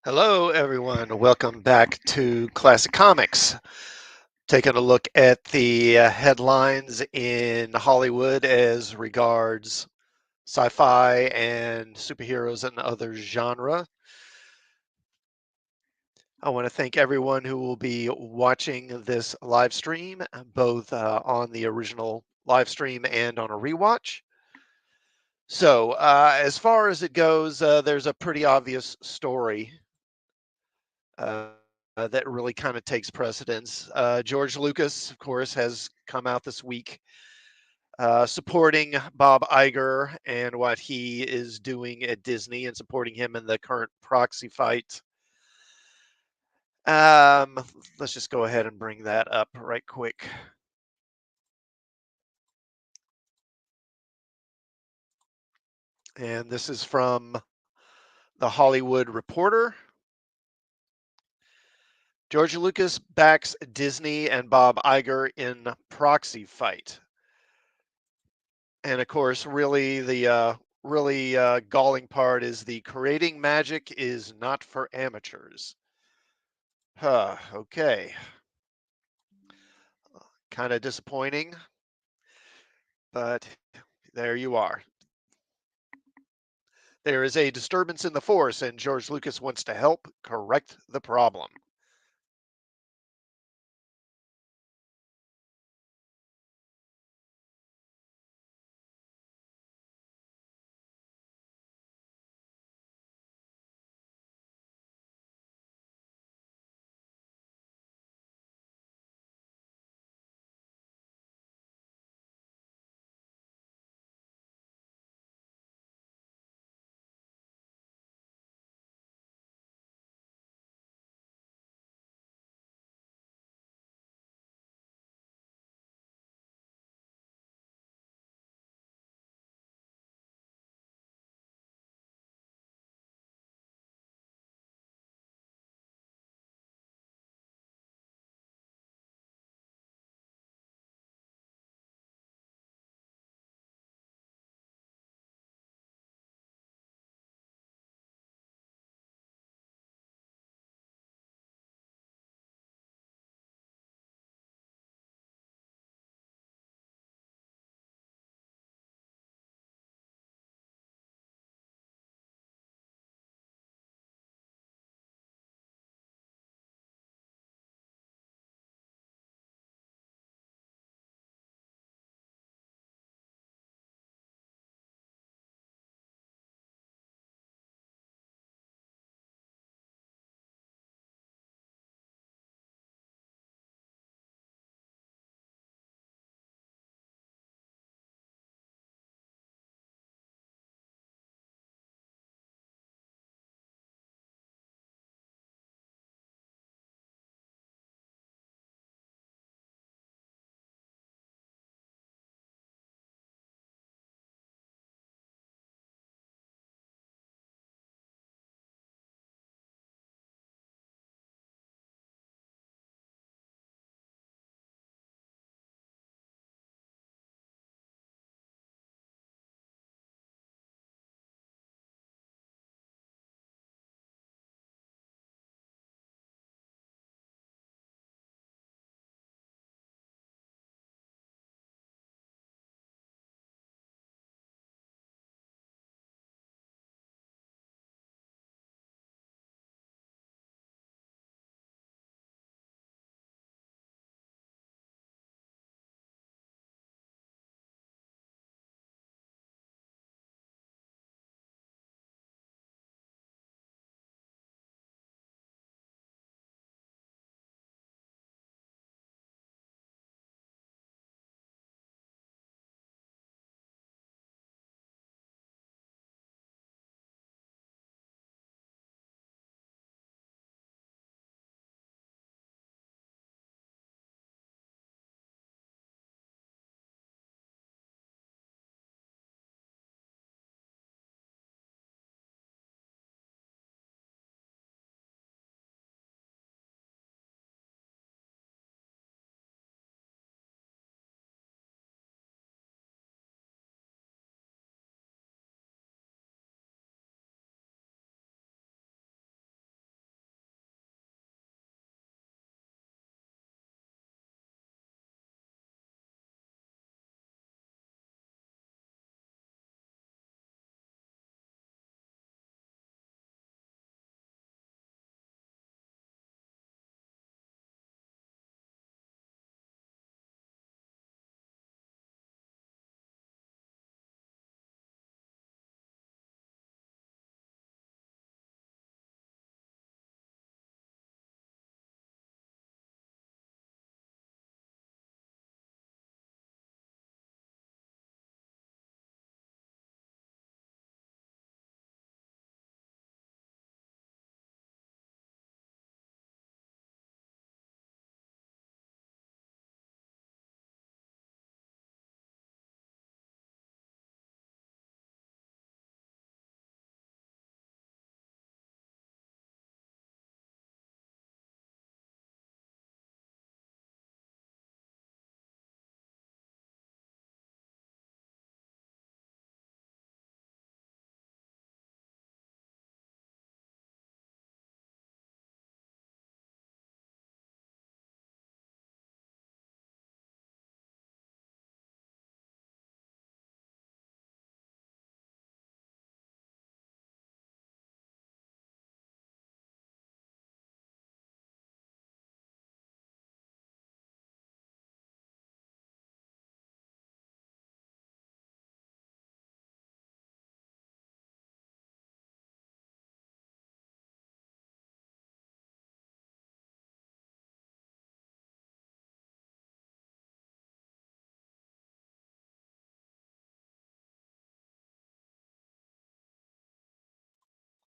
Hello, everyone. Welcome back to Classic Comics. Taking a look at the headlines in Hollywood as regards sci-fi and superheroes and other genre. I want to thank everyone who will be watching this live stream, both on the original live stream and on a rewatch. So, as far as it goes, there's a pretty obvious story uh, that really kind of takes precedence. George Lucas, of course, has come out this week supporting Bob Iger and what he is doing at Disney and supporting him in the current proxy fight. Um, let's just go ahead and bring that up right quick. And this is from the Hollywood Reporter. George Lucas backs Disney and Bob Iger in proxy fight. And of course, really the galling part is the creating magic is not for amateurs. Huh, okay. Kind of disappointing, but there you are. There is a disturbance in the force, and George Lucas wants to help correct the problem.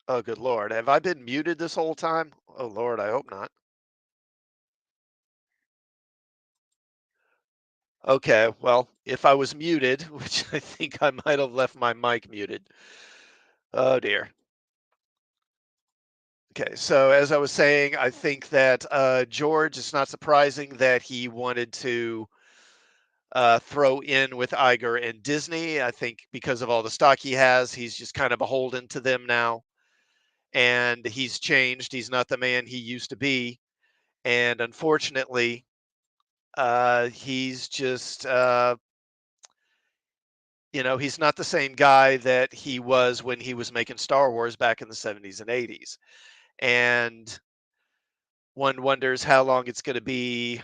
Oh, good Lord. Have I been muted this whole time? Oh, Lord, I hope not. Okay, well, if I was muted, which I think I might have left my mic muted. Oh, dear. Okay, so as I was saying, I think that George, it's not surprising that he wanted to throw in with Iger and Disney. I think because of all the stock he has, he's just kind of beholden to them now. And he's changed. He's not the man he used to be. And unfortunately, he's just, he's not the same guy that he was when he was making Star Wars back in the 70s and 80s. And one wonders how long it's going to be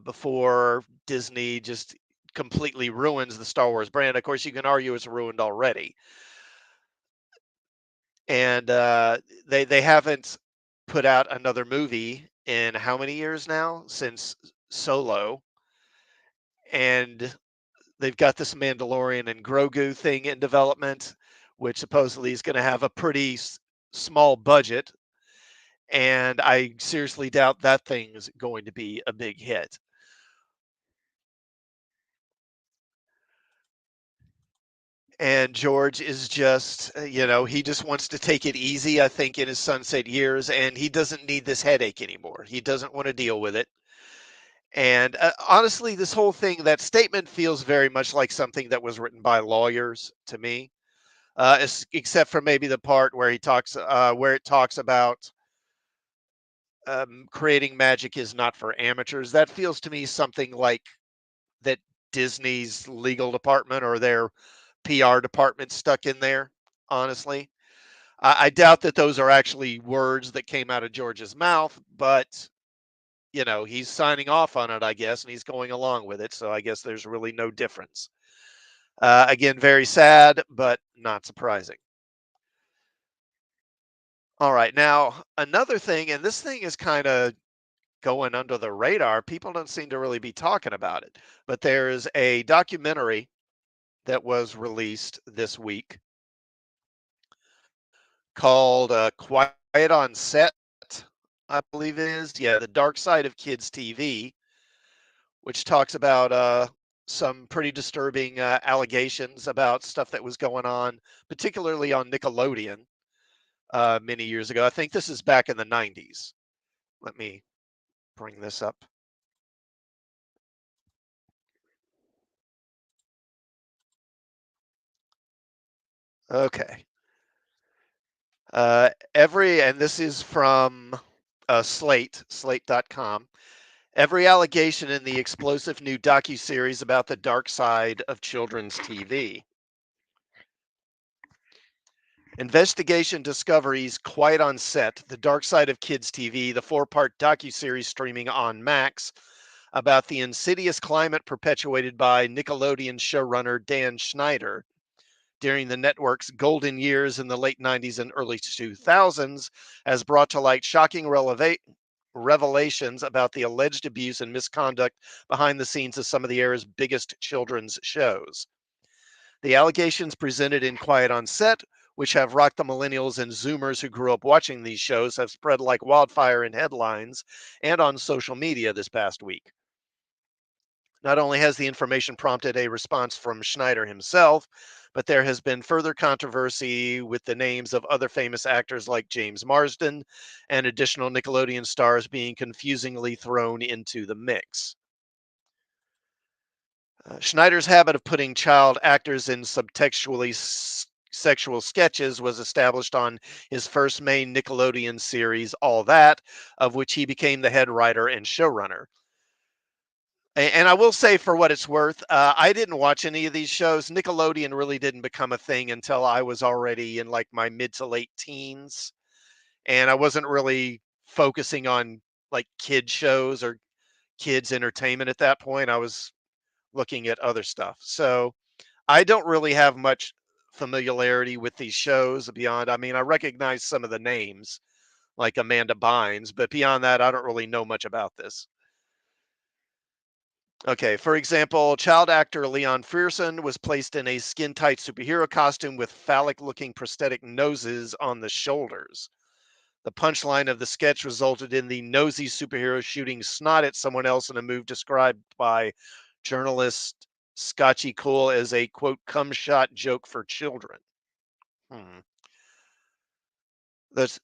before Disney just completely ruins the Star Wars brand. Of course, you can argue it's ruined already. And they haven't put out another movie in how many years now since Solo, and they've got this Mandalorian and Grogu thing in development, which supposedly is going to have a pretty small budget, and I seriously doubt that thing's going to be a big hit. And George is just, he just wants to take it easy, I think, in his sunset years, and he doesn't need this headache anymore. He doesn't want to deal with it. And honestly, this whole thing, that statement feels very much like something that was written by lawyers to me, except for maybe the part where it talks about creating magic is not for amateurs. That feels to me something like that Disney's legal department or their PR department stuck in there, honestly. I doubt that those are actually words that came out of George's mouth, but he's signing off on it, I guess, and he's going along with it. So I guess there's really no difference. Again, very sad, but not surprising. All right. Now, another thing, and this thing is kind of going under the radar. People don't seem to really be talking about it, but there's a documentary that was released this week called Quiet on Set, I believe it is. Yeah, The Dark Side of Kids TV, which talks about some pretty disturbing allegations about stuff that was going on, particularly on Nickelodeon many years ago. I think this is back in the 90s. Let me bring this up. Okay. And this is from Slate.com. Every allegation in the explosive new docuseries about the dark side of children's TV. Investigation Discovery's Quiet on Set, The Dark Side of Kids TV, the four-part docuseries streaming on Max about the insidious climate perpetuated by Nickelodeon showrunner Dan Schneider during the network's golden years in the late 90s and early 2000s, has brought to light shocking revelations about the alleged abuse and misconduct behind the scenes of some of the era's biggest children's shows. The allegations presented in Quiet on Set, which have rocked the millennials and Zoomers who grew up watching these shows, have spread like wildfire in headlines and on social media this past week. Not only has the information prompted a response from Schneider himself, but there has been further controversy with the names of other famous actors like James Marsden and additional Nickelodeon stars being confusingly thrown into the mix. Schneider's habit of putting child actors in subtextually sexual sketches was established on his first main Nickelodeon series, All That, of which he became the head writer and showrunner. And I will say, for what it's worth, I didn't watch any of these shows. Nickelodeon really didn't become a thing until I was already in like my mid to late teens, and I wasn't really focusing on like kid shows or kids entertainment at that point. I was looking at other stuff. So I don't really have much familiarity with these shows beyond, I mean, I recognize some of the names like Amanda Bynes, but beyond that, I don't really know much about this. Okay, for example, child actor Leon Fearson was placed in a skin tight superhero costume with phallic looking prosthetic noses on the shoulders. The punchline of the sketch resulted in the nosy superhero shooting snot at someone else in a move described by journalist Scotchy Cole as a quote, cum shot joke for children. Hmm.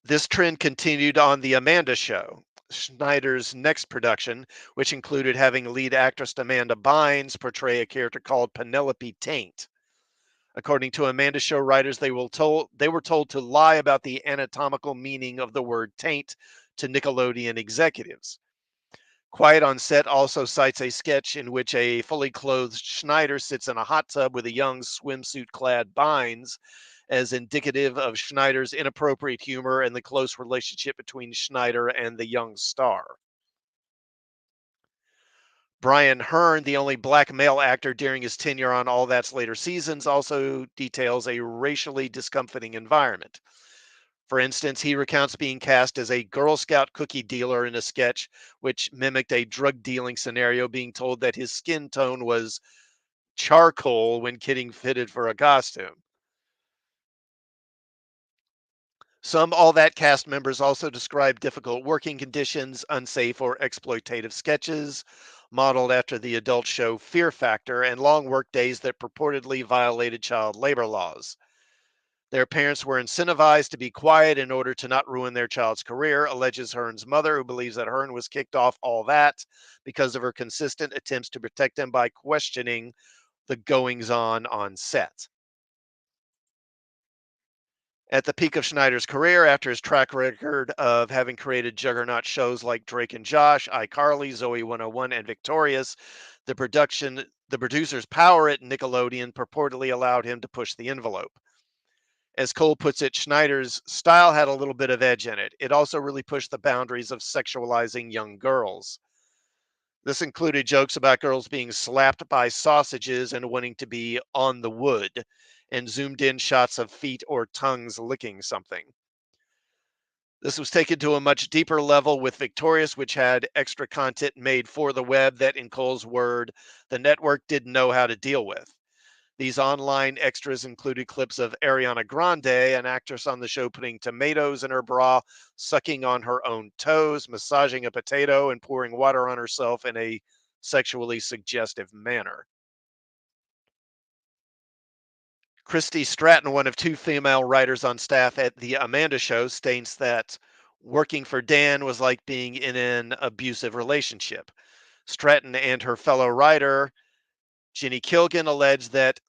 This trend continued on The Amanda Show, Schneider's next production, which included having lead actress Amanda Bynes portray a character called Penelope Taint. According to Amanda Show writers, they were told to lie about the anatomical meaning of the word taint to Nickelodeon executives. Quiet on Set also cites a sketch in which a fully clothed Schneider sits in a hot tub with a young swimsuit clad Bynes as indicative of Schneider's inappropriate humor and the close relationship between Schneider and the young star. Brian Hearn, the only black male actor during his tenure on All That's later seasons, also details a racially discomforting environment. For instance, he recounts being cast as a Girl Scout cookie dealer in a sketch which mimicked a drug dealing scenario, being told that his skin tone was charcoal when getting fitted for a costume. Some All That cast members also described difficult working conditions, unsafe or exploitative sketches, modeled after the adult show Fear Factor, and long work days that purportedly violated child labor laws. Their parents were incentivized to be quiet in order to not ruin their child's career, alleges Hearn's mother, who believes that Hearn was kicked off All That because of her consistent attempts to protect him by questioning the goings on set. At the peak of Schneider's career, after his track record of having created juggernaut shows like Drake and Josh, iCarly, Zoe 101, and Victorious, the producer's power at Nickelodeon purportedly allowed him to push the envelope. As Cole puts it, Schneider's style had a little bit of edge in it. It also really pushed the boundaries of sexualizing young girls. This included jokes about girls being slapped by sausages and wanting to be on the wood, and zoomed in shots of feet or tongues licking something. This was taken to a much deeper level with Victorious, which had extra content made for the web that, in Cole's word, the network didn't know how to deal with. These online extras included clips of Ariana Grande, an actress on the show, putting tomatoes in her bra, sucking on her own toes, massaging a potato, and pouring water on herself in a sexually suggestive manner. Christy Stratton, one of two female writers on staff at The Amanda Show, states that working for Dan was like being in an abusive relationship. Stratton and her fellow writer, Jenny Kilgan, alleged that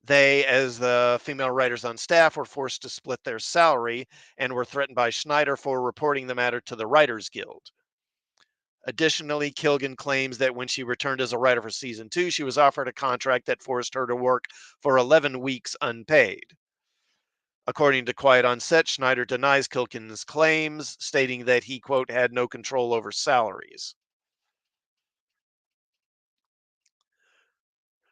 they, as the female writers on staff, were forced to split their salary and were threatened by Schneider for reporting the matter to the Writers Guild. Additionally, Kilgan claims that when she returned as a writer for season 2, she was offered a contract that forced her to work for 11 weeks unpaid. According to Quiet on Set, Schneider denies Kilgan's claims, stating that he, quote, had no control over salaries.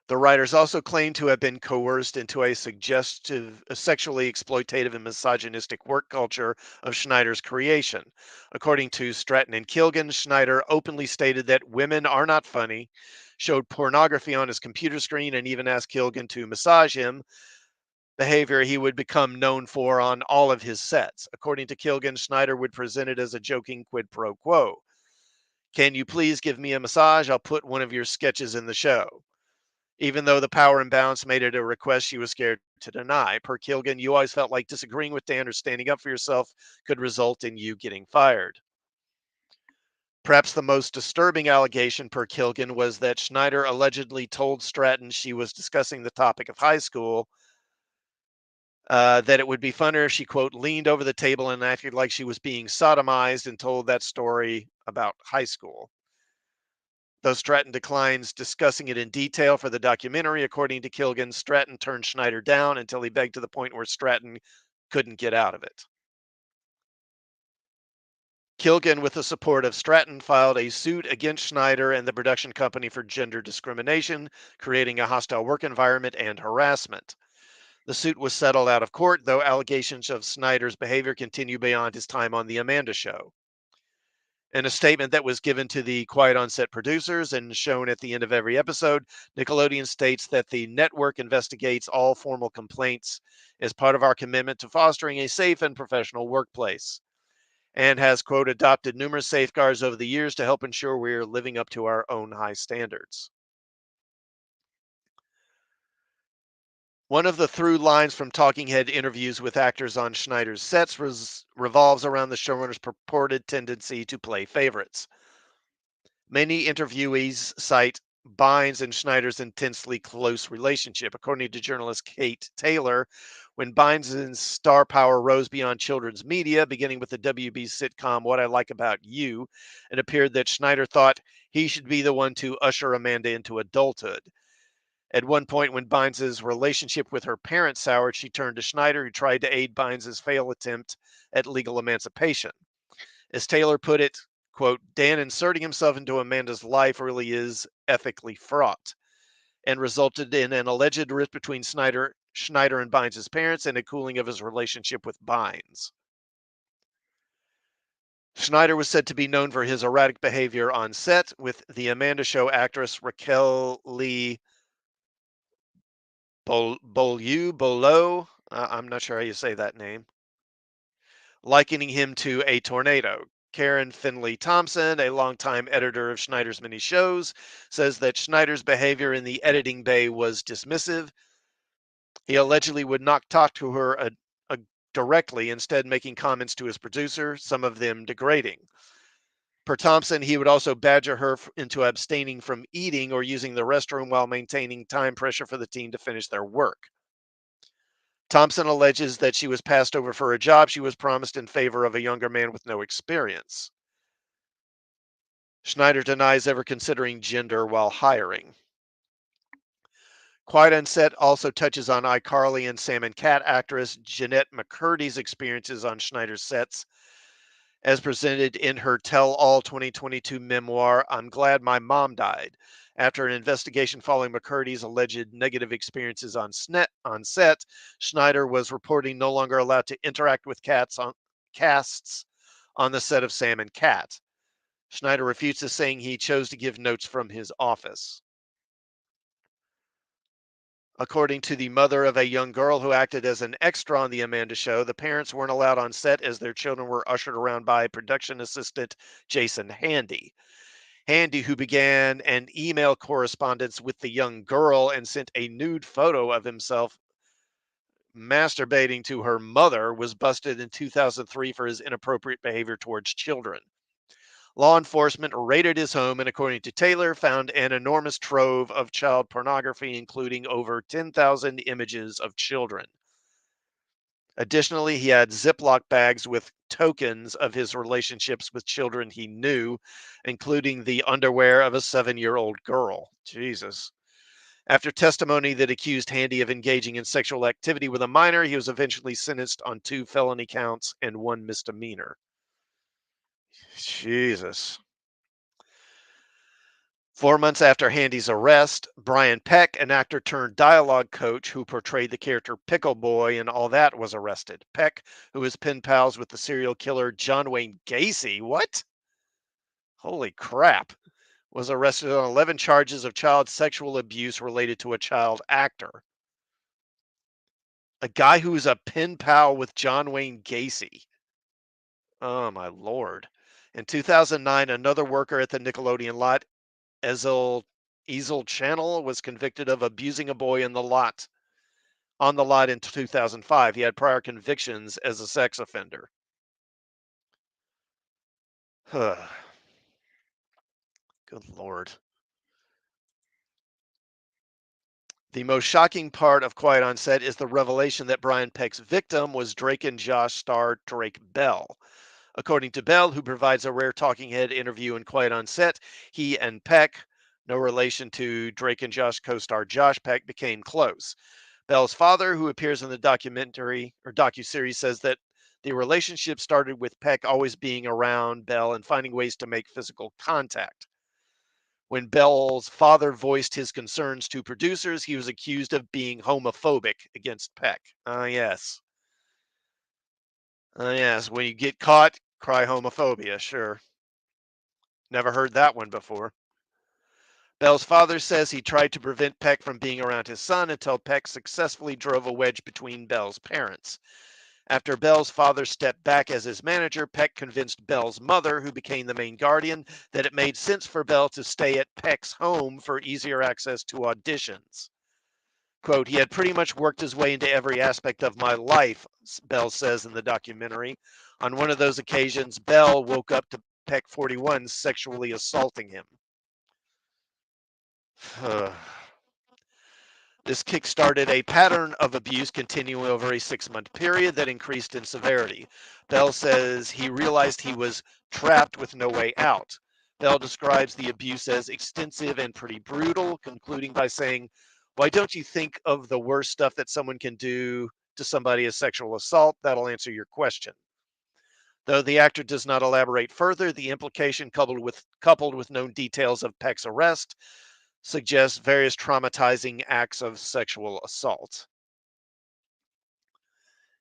The writers also claim to have been coerced into a suggestive, sexually exploitative, and misogynistic work culture of Schneider's creation. According to Stratton and Kilgan, Schneider openly stated that women are not funny, showed pornography on his computer screen, and even asked Kilgan to massage him, behavior he would become known for on all of his sets. According to Kilgan, Schneider would present it as a joking quid pro quo. Can you please give me a massage? I'll put one of your sketches in the show. Even though the power imbalance made it a request she was scared to deny. Per Kilgan, you always felt like disagreeing with Dan or standing up for yourself could result in you getting fired. Perhaps the most disturbing allegation, per Kilgan, was that Schneider allegedly told Stratton she was discussing the topic of high school, that it would be funner if she, quote, leaned over the table and acted like she was being sodomized and told that story about high school. Though Stratton declines discussing it in detail for the documentary, according to Kilgan, Stratton turned Schneider down until he begged to the point where Stratton couldn't get out of it. Kilgan, with the support of Stratton, filed a suit against Schneider and the production company for gender discrimination, creating a hostile work environment and harassment. The suit was settled out of court, though allegations of Snyder's behavior continue beyond his time on The Amanda Show. In a statement that was given to the Quiet on Set producers and shown at the end of every episode, Nickelodeon states that the network investigates all formal complaints as part of our commitment to fostering a safe and professional workplace, and has, quote, adopted numerous safeguards over the years to help ensure we're living up to our own high standards. One of the through lines from talking head interviews with actors on Schneider's sets revolves around the showrunner's purported tendency to play favorites. Many interviewees cite Bynes and Schneider's intensely close relationship. According to journalist Kate Taylor, when Bynes' star power rose beyond children's media, beginning with the WB sitcom What I Like About You, it appeared that Schneider thought he should be the one to usher Amanda into adulthood. At one point, when Bynes' relationship with her parents soured, she turned to Schneider, who tried to aid Bynes' failed attempt at legal emancipation. As Taylor put it, quote, Dan inserting himself into Amanda's life really is ethically fraught and resulted in an alleged rift between Schneider and Bynes' parents and a cooling of his relationship with Bynes. Schneider was said to be known for his erratic behavior on set, with the Amanda Show actress Raquel Lee Bolo, I'm not sure how you say that name, likening him to a tornado. Karen Finley Thompson, a longtime editor of Schneider's many shows, says that Schneider's behavior in the editing bay was dismissive. He allegedly would not talk to her directly, instead making comments to his producer, some of them degrading. Per Thompson, he would also badger her into abstaining from eating or using the restroom while maintaining time pressure for the team to finish their work. Thompson alleges that she was passed over for a job she was promised in favor of a younger man with no experience. Schneider denies ever considering gender while hiring. Quiet on Set also touches on iCarly and Sam and Cat actress Jeanette McCurdy's experiences on Schneider's sets, as presented in her Tell All 2022 memoir, I'm Glad My Mom Died. After an investigation following McCurdy's alleged negative experiences on set, Schneider was reporting no longer allowed to interact with casts on the set of Sam and Cat. Schneider refuses, saying he chose to give notes from his office. According to the mother of a young girl who acted as an extra on The Amanda Show, the parents weren't allowed on set as their children were ushered around by production assistant Jason Handy. Handy, who began an email correspondence with the young girl and sent a nude photo of himself masturbating to her mother, was busted in 2003 for his inappropriate behavior towards children. Law enforcement raided his home and, according to Taylor, found an enormous trove of child pornography, including over 10,000 images of children. Additionally, he had Ziploc bags with tokens of his relationships with children he knew, including the underwear of a 7-year-old girl. Jesus. After testimony that accused Handy of engaging in sexual activity with a minor, he was eventually sentenced on 2 felony counts and 1 misdemeanor. Jesus. 4 months after Handy's arrest, Brian Peck, an actor turned dialogue coach who portrayed the character Pickle Boy in All That, was arrested. Peck, who was pen pals with the serial killer John Wayne Gacy, what? Holy crap, was arrested on 11 charges of child sexual abuse related to a child actor. A guy who was a pen pal with John Wayne Gacy. Oh, my Lord. In 2009, another worker at the Nickelodeon lot, Ezel Channel, was convicted of abusing a boy on the lot in 2005. He had prior convictions as a sex offender. Good Lord. The most shocking part of Quiet on Set is the revelation that Brian Peck's victim was Drake and Josh star Drake Bell. According to Bell, who provides a rare talking head interview in Quiet on Set, he and Peck, no relation to Drake and Josh co-star Josh Peck, became close. Bell's father, who appears in the documentary or docuseries, says that the relationship started with Peck always being around Bell and finding ways to make physical contact. When Bell's father voiced his concerns to producers, he was accused of being homophobic against Peck. Yes. Yes. When you get caught, cry homophobia, sure. Never heard that one before. Bell's father says he tried to prevent Peck from being around his son until Peck successfully drove a wedge between Bell's parents. After Bell's father stepped back as his manager, Peck convinced Bell's mother, who became the main guardian, that it made sense for Bell to stay at Peck's home for easier access to auditions. Quote, he had pretty much worked his way into every aspect of my life, Bell says in the documentary. On one of those occasions, Bell woke up to Peck 41 sexually assaulting him. This kick-started a pattern of abuse continuing over a 6-month period that increased in severity. Bell says he realized he was trapped with no way out. Bell describes the abuse as extensive and pretty brutal, concluding by saying, why don't you think of the worst stuff that someone can do to somebody as sexual assault? That'll answer your question. Though the actor does not elaborate further, the implication coupled with known details of Peck's arrest suggests various traumatizing acts of sexual assault.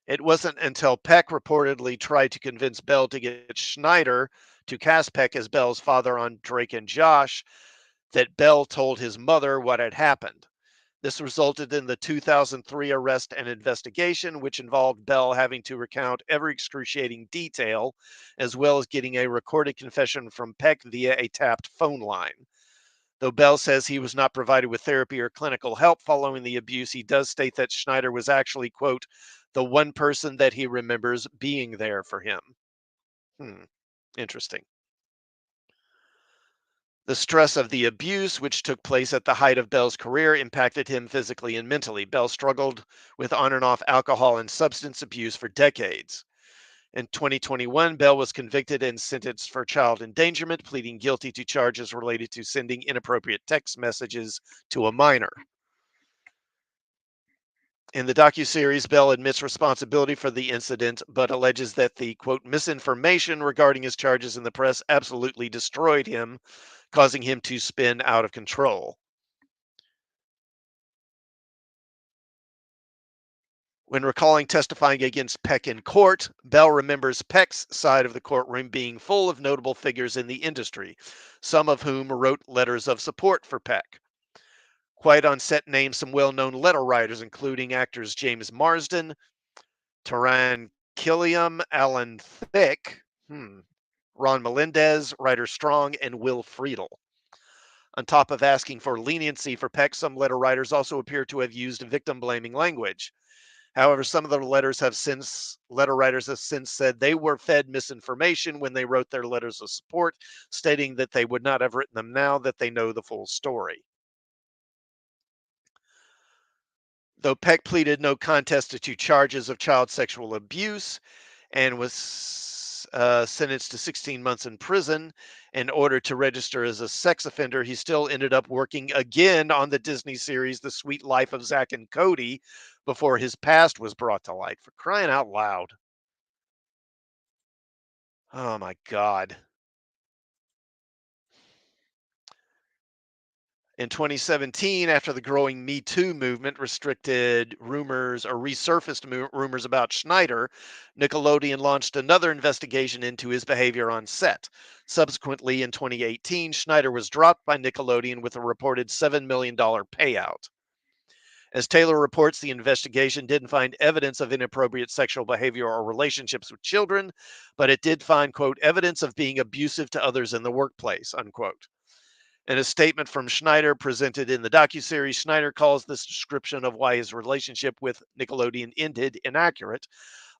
It wasn't until Peck reportedly tried to convince Bell to get Schneider to cast Peck as Bell's father on Drake and Josh that Bell told his mother what had happened. This resulted in the 2003 arrest and investigation, which involved Bell having to recount every excruciating detail, as well as getting a recorded confession from Peck via a tapped phone line. Though Bell says he was not provided with therapy or clinical help following the abuse, he does state that Schneider was actually, quote, the one person that he remembers being there for him. Interesting. The stress of the abuse, which took place at the height of Bell's career, impacted him physically and mentally. Bell struggled with on and off alcohol and substance abuse for decades. In 2021, Bell was convicted and sentenced for child endangerment, pleading guilty to charges related to sending inappropriate text messages to a minor. In the docuseries, Bell admits responsibility for the incident, but alleges that the, quote, misinformation regarding his charges in the press absolutely destroyed him, causing him to spin out of control. When recalling testifying against Peck in court, Bell remembers Peck's side of the courtroom being full of notable figures in the industry, some of whom wrote letters of support for Peck. Quiet on Set names some well-known letter writers, including actors James Marsden, Taran Killiam, Alan Thicke, Ron Melendez, Ryder Strong, and Will Friedle. On top of asking for leniency for Peck, some letter writers also appear to have used victim-blaming language. However, some of the letter writers have since said they were fed misinformation when they wrote their letters of support, stating that they would not have written them now that they know the full story. Though Peck pleaded no contest to 2 charges of child sexual abuse and was sentenced to 16 months in prison in order to register as a sex offender, he still ended up working again on the Disney series The Sweet Life of Zack and Cody before his past was brought to light. For crying out loud. Oh my God. In 2017, after the growing Me Too movement restricted rumors or resurfaced rumors about Schneider, Nickelodeon launched another investigation into his behavior on set. Subsequently, in 2018, Schneider was dropped by Nickelodeon with a reported $7 million payout. As Taylor reports, the investigation didn't find evidence of inappropriate sexual behavior or relationships with children, but it did find, quote, evidence of being abusive to others in the workplace, unquote. In a statement from Schneider presented in the docuseries, Schneider calls this description of why his relationship with Nickelodeon ended inaccurate,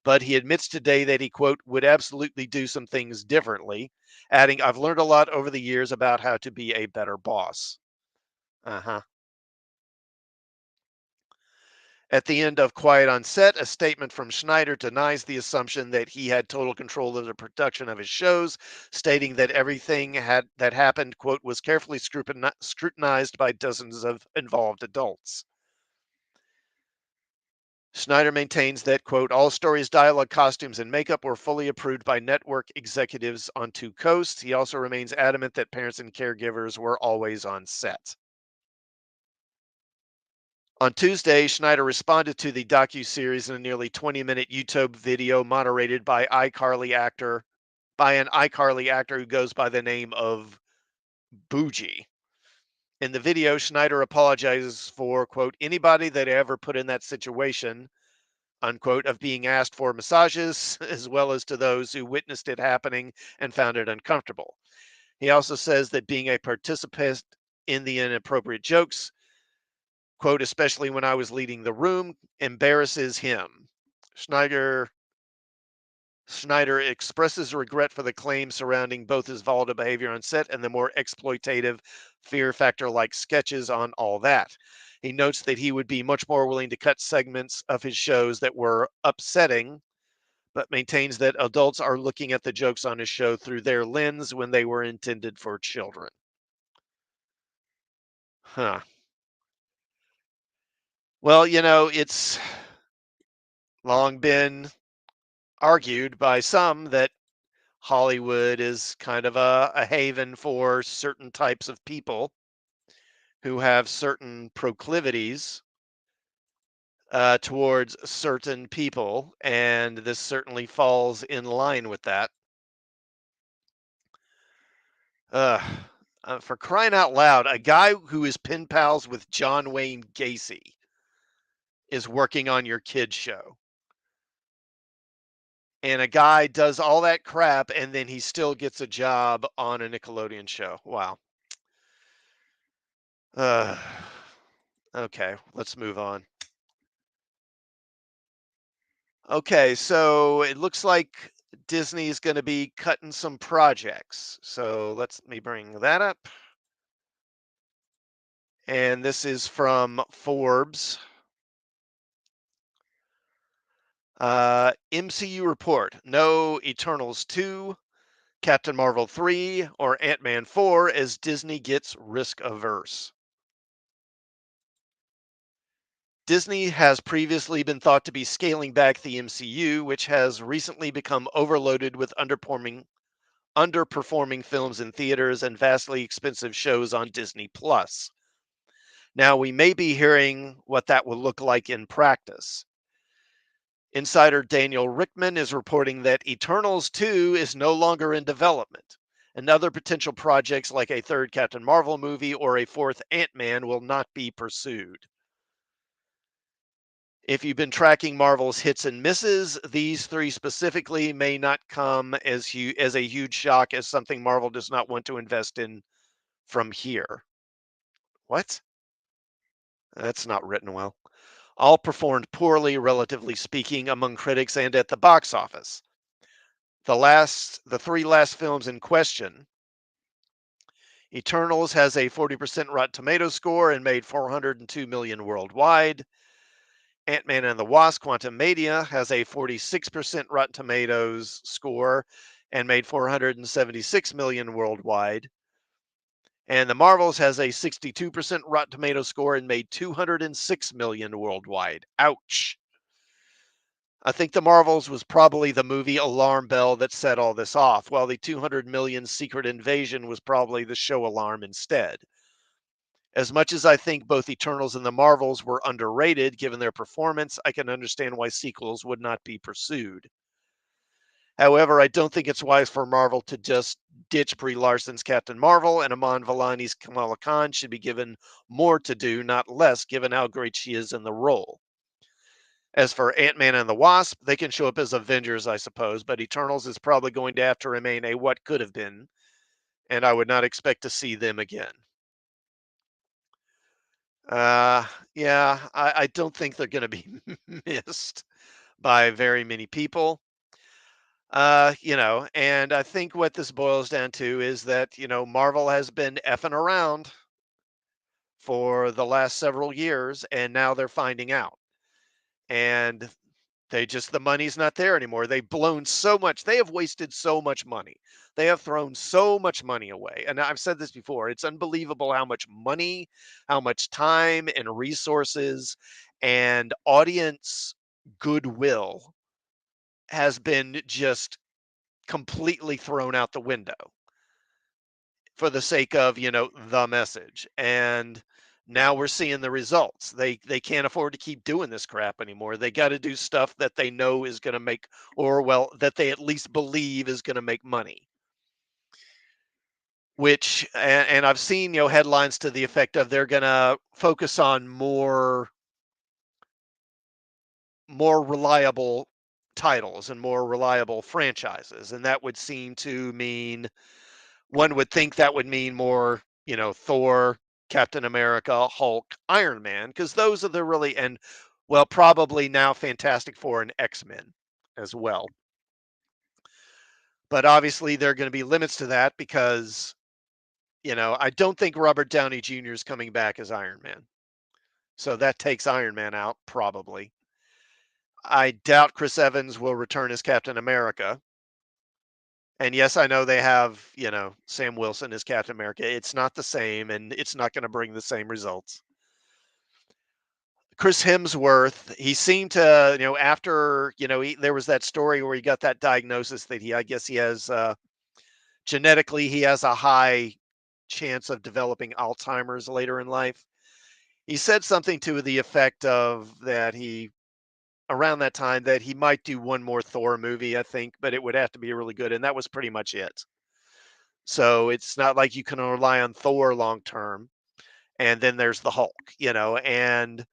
but he admits today that he, quote, would absolutely do some things differently, adding, I've learned a lot over the years about how to be a better boss. Uh-huh. At the end of Quiet on Set, a statement from Schneider denies the assumption that he had total control of the production of his shows, stating that everything that happened, quote, was carefully scrutinized by dozens of involved adults. Schneider maintains that, quote, all stories, dialogue, costumes, and makeup were fully approved by network executives on 2 coasts. He also remains adamant that parents and caregivers were always on set. On Tuesday, Schneider responded to the docuseries in a nearly 20-minute YouTube video moderated by iCarly actor by an iCarly actor who goes by the name of Bougie. In the video, Schneider apologizes for, quote, anybody that ever put in that situation, unquote, of being asked for massages, as well as to those who witnessed it happening and found it uncomfortable. He also says that being a participant in the inappropriate jokes, quote, especially when I was leading the room, embarrasses him. Schneider Schneider expresses regret for the claims surrounding both his volatile behavior on set and the more exploitative fear factor like sketches on All That. He notes that he would be much more willing to cut segments of his shows that were upsetting, but maintains that adults are looking at the jokes on his show through their lens when they were intended for children. Huh. Well, it's long been argued by some that Hollywood is kind of a haven for certain types of people who have certain proclivities towards certain people, and this certainly falls in line with that. Uh, for crying out loud, a guy who is pen pals with John Wayne Gacy is working on your kid's show. And a guy does all that crap and then he still gets a job on a Nickelodeon show. Wow. Uh, okay, let's move on. Okay, so it looks like Disney's going to be cutting some projects. So let me bring that up. And this is from Forbes. MCU report: no Eternals 2, Captain Marvel 3, or Ant-Man 4 as Disney gets risk averse. Disney has previously been thought to be scaling back the MCU, which has recently become overloaded with underperforming films in theaters and vastly expensive shows on Disney Plus. Now, we may be hearing what that will look like in practice. Insider Daniel Rickman is reporting that Eternals 2 is no longer in development, and other potential projects like a third Captain Marvel movie or a fourth Ant-Man will not be pursued. If you've been tracking Marvel's hits and misses, these three specifically may not come as a huge shock as something Marvel does not want to invest in from here. What? That's not written well. All performed poorly, relatively speaking, among critics and at the box office. The three last films in question, Eternals has a 40% Rotten Tomatoes score and made 402 million worldwide. Ant-Man and the Wasp: Quantumania has a 46% Rotten Tomatoes score and made 476 million worldwide. And The Marvels has a 62% Rotten Tomatoes score and made 206 million worldwide. Ouch. I think The Marvels was probably the movie alarm bell that set all this off, while the 200 million Secret Invasion was probably the show alarm instead. As much as I think both Eternals and The Marvels were underrated given their performance, I can understand why sequels would not be pursued. However, I don't think it's wise for Marvel to just ditch Brie Larson's Captain Marvel, and Aman Vellani's Kamala Khan should be given more to do, not less, given how great she is in the role. As for Ant-Man and the Wasp, they can show up as Avengers, I suppose, but Eternals is probably going to have to remain a what could have been, and I would not expect to see them again. Yeah, I don't think they're going to be missed by very many people. And I think what this boils down to is that, Marvel has been effing around for the last several years, and now they're finding out. And the money's not there anymore. They've blown so much. They have wasted so much money. They have thrown so much money away. And I've said this before. It's unbelievable how much money, how much time and resources and audience goodwill has been just completely thrown out the window for the sake of, the message. And Now we're seeing the results. They can't afford to keep doing this crap anymore. They got to do stuff that they know is going to make, or well, that they at least believe is going to make money. Which and I've seen, headlines to the effect of they're going to focus on more reliable titles and more reliable franchises, and that would seem to mean, one would think that would mean more, Thor, Captain America, Hulk, Iron Man, because those are the really, and well, probably now Fantastic Four and X-Men as well. But obviously there are going to be limits to that because, I don't think Robert Downey Jr. is coming back as Iron Man. So that takes Iron Man out, probably. I doubt Chris Evans will return as Captain America. And yes, I know they have, Sam Wilson as Captain America. It's not the same, and it's not going to bring the same results. Chris Hemsworth, he seemed to, after, there was that story where he got that diagnosis that I guess he has, genetically, he has a high chance of developing Alzheimer's later in life. He said something to the effect of that around that time, that he might do one more Thor movie, I think, but it would have to be really good. And that was pretty much it. So it's not like you can rely on Thor long term. And then there's the Hulk, and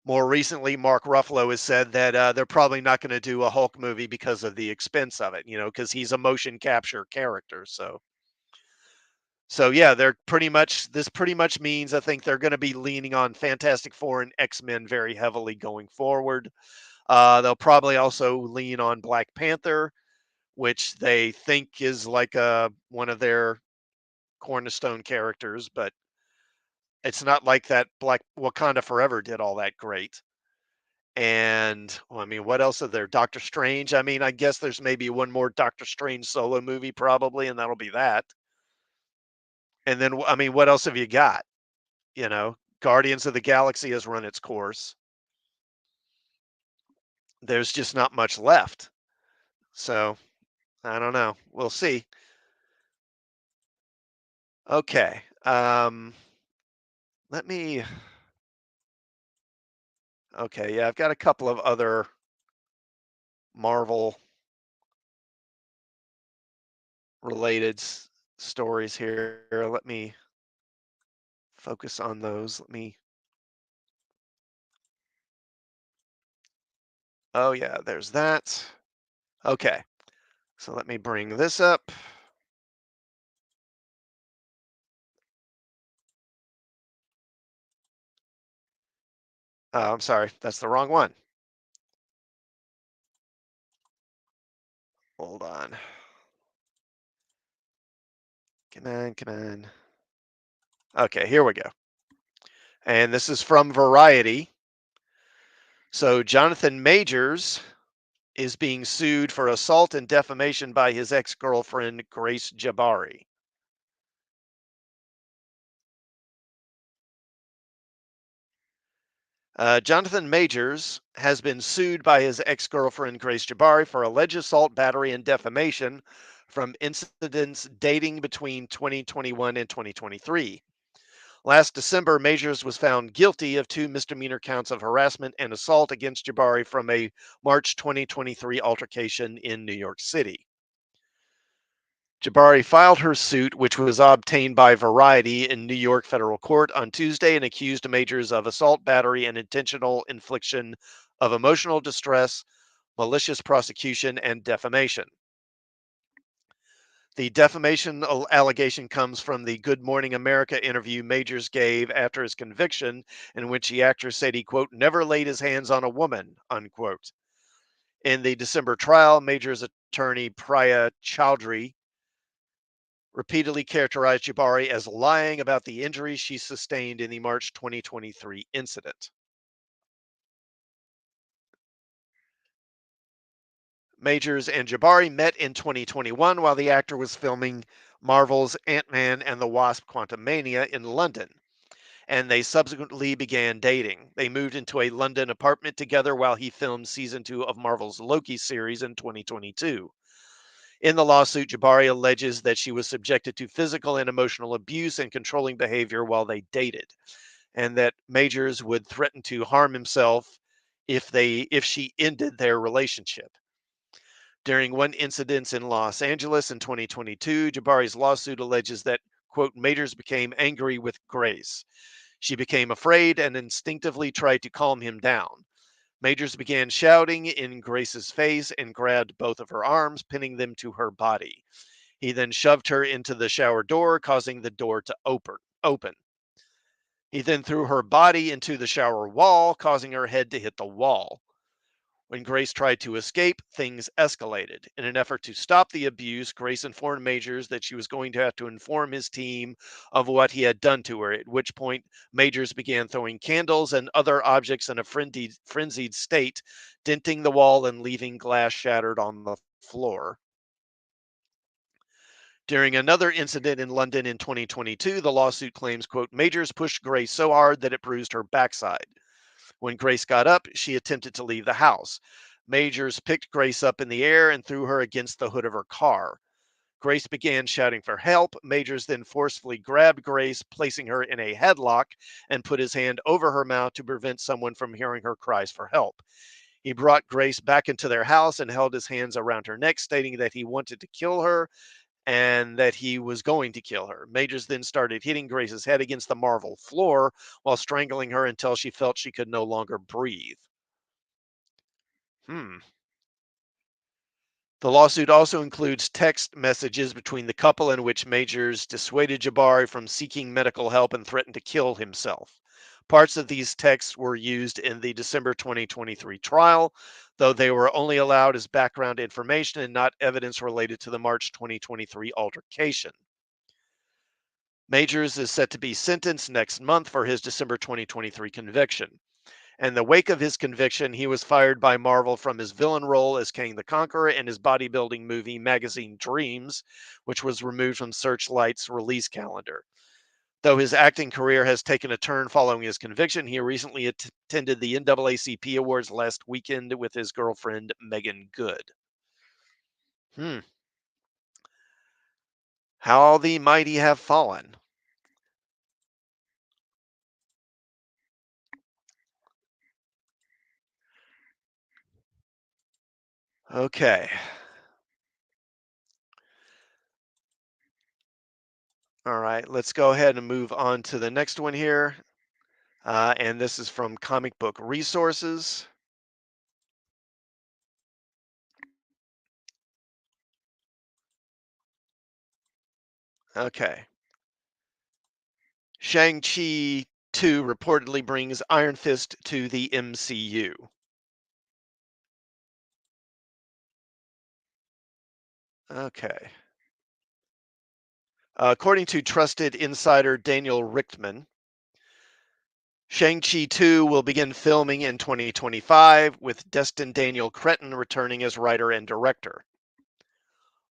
more recently, Mark Ruffalo has said that they're probably not going to do a Hulk movie because of the expense of it, because he's a motion capture character. So yeah, this pretty much means I think they're going to be leaning on Fantastic Four and X-Men very heavily going forward. They'll probably also lean on Black Panther, which they think is like one of their cornerstone characters, but it's not like that Black Wakanda Forever did all that great. And well, I mean, what else is there? Doctor Strange. I mean, I guess there's maybe one more Doctor Strange solo movie probably, and that'll be that. And then, I mean, what else have you got? Guardians of the Galaxy has run its course. There's just not much left. So I don't know. We'll see. Okay. Let me. Okay. Yeah, I've got a couple of other Marvel related stories here. Let me focus on those. Oh, yeah, there's that. Okay. So let me bring this up. Oh, I'm sorry. That's the wrong one. Hold on. Come on, come on. Okay, here we go. And this is from Variety. So Jonathan Majors is being sued for assault and defamation by his ex-girlfriend, Grace Jabari. Jonathan Majors has been sued by his ex-girlfriend, Grace Jabari, for alleged assault, battery, and defamation from incidents dating between 2021 and 2023. Last December, Majors was found guilty of 2 misdemeanor counts of harassment and assault against Jabari from a March 2023 altercation in New York City. Jabari filed her suit, which was obtained by Variety in New York federal court on Tuesday, and accused Majors of assault, battery, and intentional infliction of emotional distress, malicious prosecution, and defamation. The defamation allegation comes from the Good Morning America interview Majors gave after his conviction, in which the actor said he, quote, never laid his hands on a woman, unquote. In the December trial, Majors attorney Priya Chowdhury repeatedly characterized Jabari as lying about the injuries she sustained in the March 2023 incident. Majors and Jabari met in 2021 while the actor was filming Marvel's Ant-Man and the Wasp: Quantumania in London, and they subsequently began dating. They moved into a London apartment together while he filmed season 2 of Marvel's Loki series in 2022. In the lawsuit, Jabari alleges that she was subjected to physical and emotional abuse and controlling behavior while they dated, and that Majors would threaten to harm himself if she ended their relationship. During one incident in Los Angeles in 2022, Jabari's lawsuit alleges that, quote, Majors became angry with Grace. She became afraid and instinctively tried to calm him down. Majors began shouting in Grace's face and grabbed both of her arms, pinning them to her body. He then shoved her into the shower door, causing the door to open. He then threw her body into the shower wall, causing her head to hit the wall. When Grace tried to escape, things escalated. In an effort to stop the abuse, Grace informed Majors that she was going to have to inform his team of what he had done to her, at which point Majors began throwing candles and other objects in a frenzied state, denting the wall and leaving glass shattered on the floor. During another incident in London in 2022, the lawsuit claims, quote, Majors pushed Grace so hard that it bruised her backside. When Grace got up, she attempted to leave the house. Majors picked Grace up in the air and threw her against the hood of her car. Grace began shouting for help. Majors then forcefully grabbed Grace, placing her in a headlock, and put his hand over her mouth to prevent someone from hearing her cries for help. He brought Grace back into their house and held his hands around her neck, stating that he wanted to kill her and that he was going to kill her. Majors then started hitting Grace's head against the marble floor while strangling her until she felt she could no longer breathe. Hmm. The lawsuit also includes text messages between the couple in which Majors dissuaded Jabari from seeking medical help and threatened to kill himself. Parts of these texts were used in the December 2023 trial, though they were only allowed as background information and not evidence related to the March 2023 altercation. Majors is set to be sentenced next month for his December 2023 conviction. In the wake of his conviction, he was fired by Marvel from his villain role as Kang the Conqueror in his bodybuilding movie Magazine Dreams, which was removed from Searchlight's release calendar. Though his acting career has taken a turn following his conviction, he recently attended the NAACP Awards last weekend with his girlfriend, Megan Good. Hmm. How the mighty have fallen. Okay. All right. Let's go ahead and move on to the next one here. And this is from Comic Book Resources. Okay. Shang-Chi 2 reportedly brings Iron Fist to the MCU. Okay. According to trusted insider Daniel Richtman, Shang-Chi 2 will begin filming in 2025, with Destin Daniel Cretton returning as writer and director.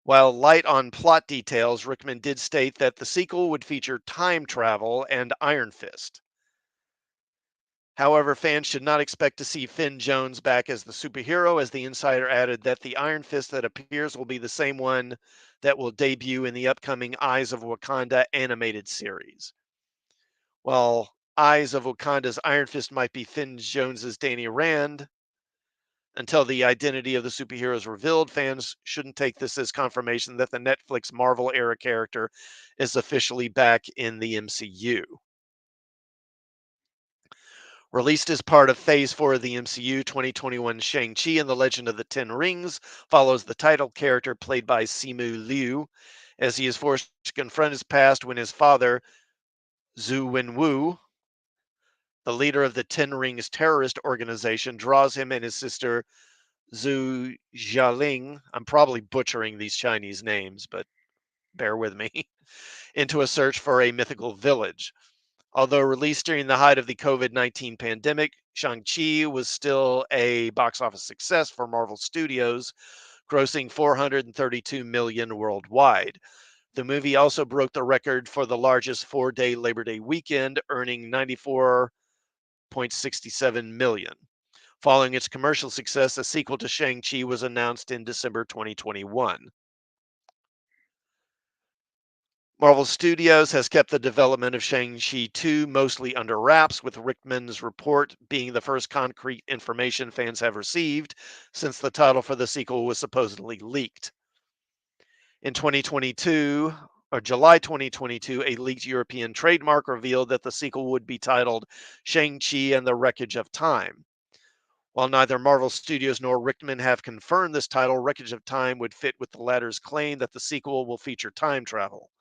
While light on plot details, Rickman did state that the sequel would feature time travel and Iron Fist. However, fans should not expect to see Finn Jones back as the superhero, as the insider added that the Iron Fist that appears will be the same one that will debut in the upcoming Eyes of Wakanda animated series. While Eyes of Wakanda's Iron Fist might be Finn Jones's Danny Rand, until the identity of the superhero is revealed, fans shouldn't take this as confirmation that the Netflix Marvel era character is officially back in the MCU. Released as part of Phase 4 of the MCU, 2021 Shang-Chi and the Legend of the Ten Rings follows the title character played by Simu Liu as he is forced to confront his past when his father, Zhu Wenwu, the leader of the Ten Rings terrorist organization, draws him and his sister, Zhu Jialing, I'm probably butchering these Chinese names, but bear with me, into a search for a mythical village. Although released during the height of the COVID-19 pandemic, Shang-Chi was still a box office success for Marvel Studios, grossing $432 million worldwide. The movie also broke the record for the largest four-day Labor Day weekend, earning $94.67 million. Following its commercial success, a sequel to Shang-Chi was announced in December 2021. Marvel Studios has kept the development of Shang-Chi 2 mostly under wraps, with Rickman's report being the first concrete information fans have received since the title for the sequel was supposedly leaked. In 2022, or July 2022, a leaked European trademark revealed that the sequel would be titled Shang-Chi and the Wreckage of Time. While neither Marvel Studios nor Rickman have confirmed this title, Wreckage of Time would fit with the latter's claim that the sequel will feature time travel.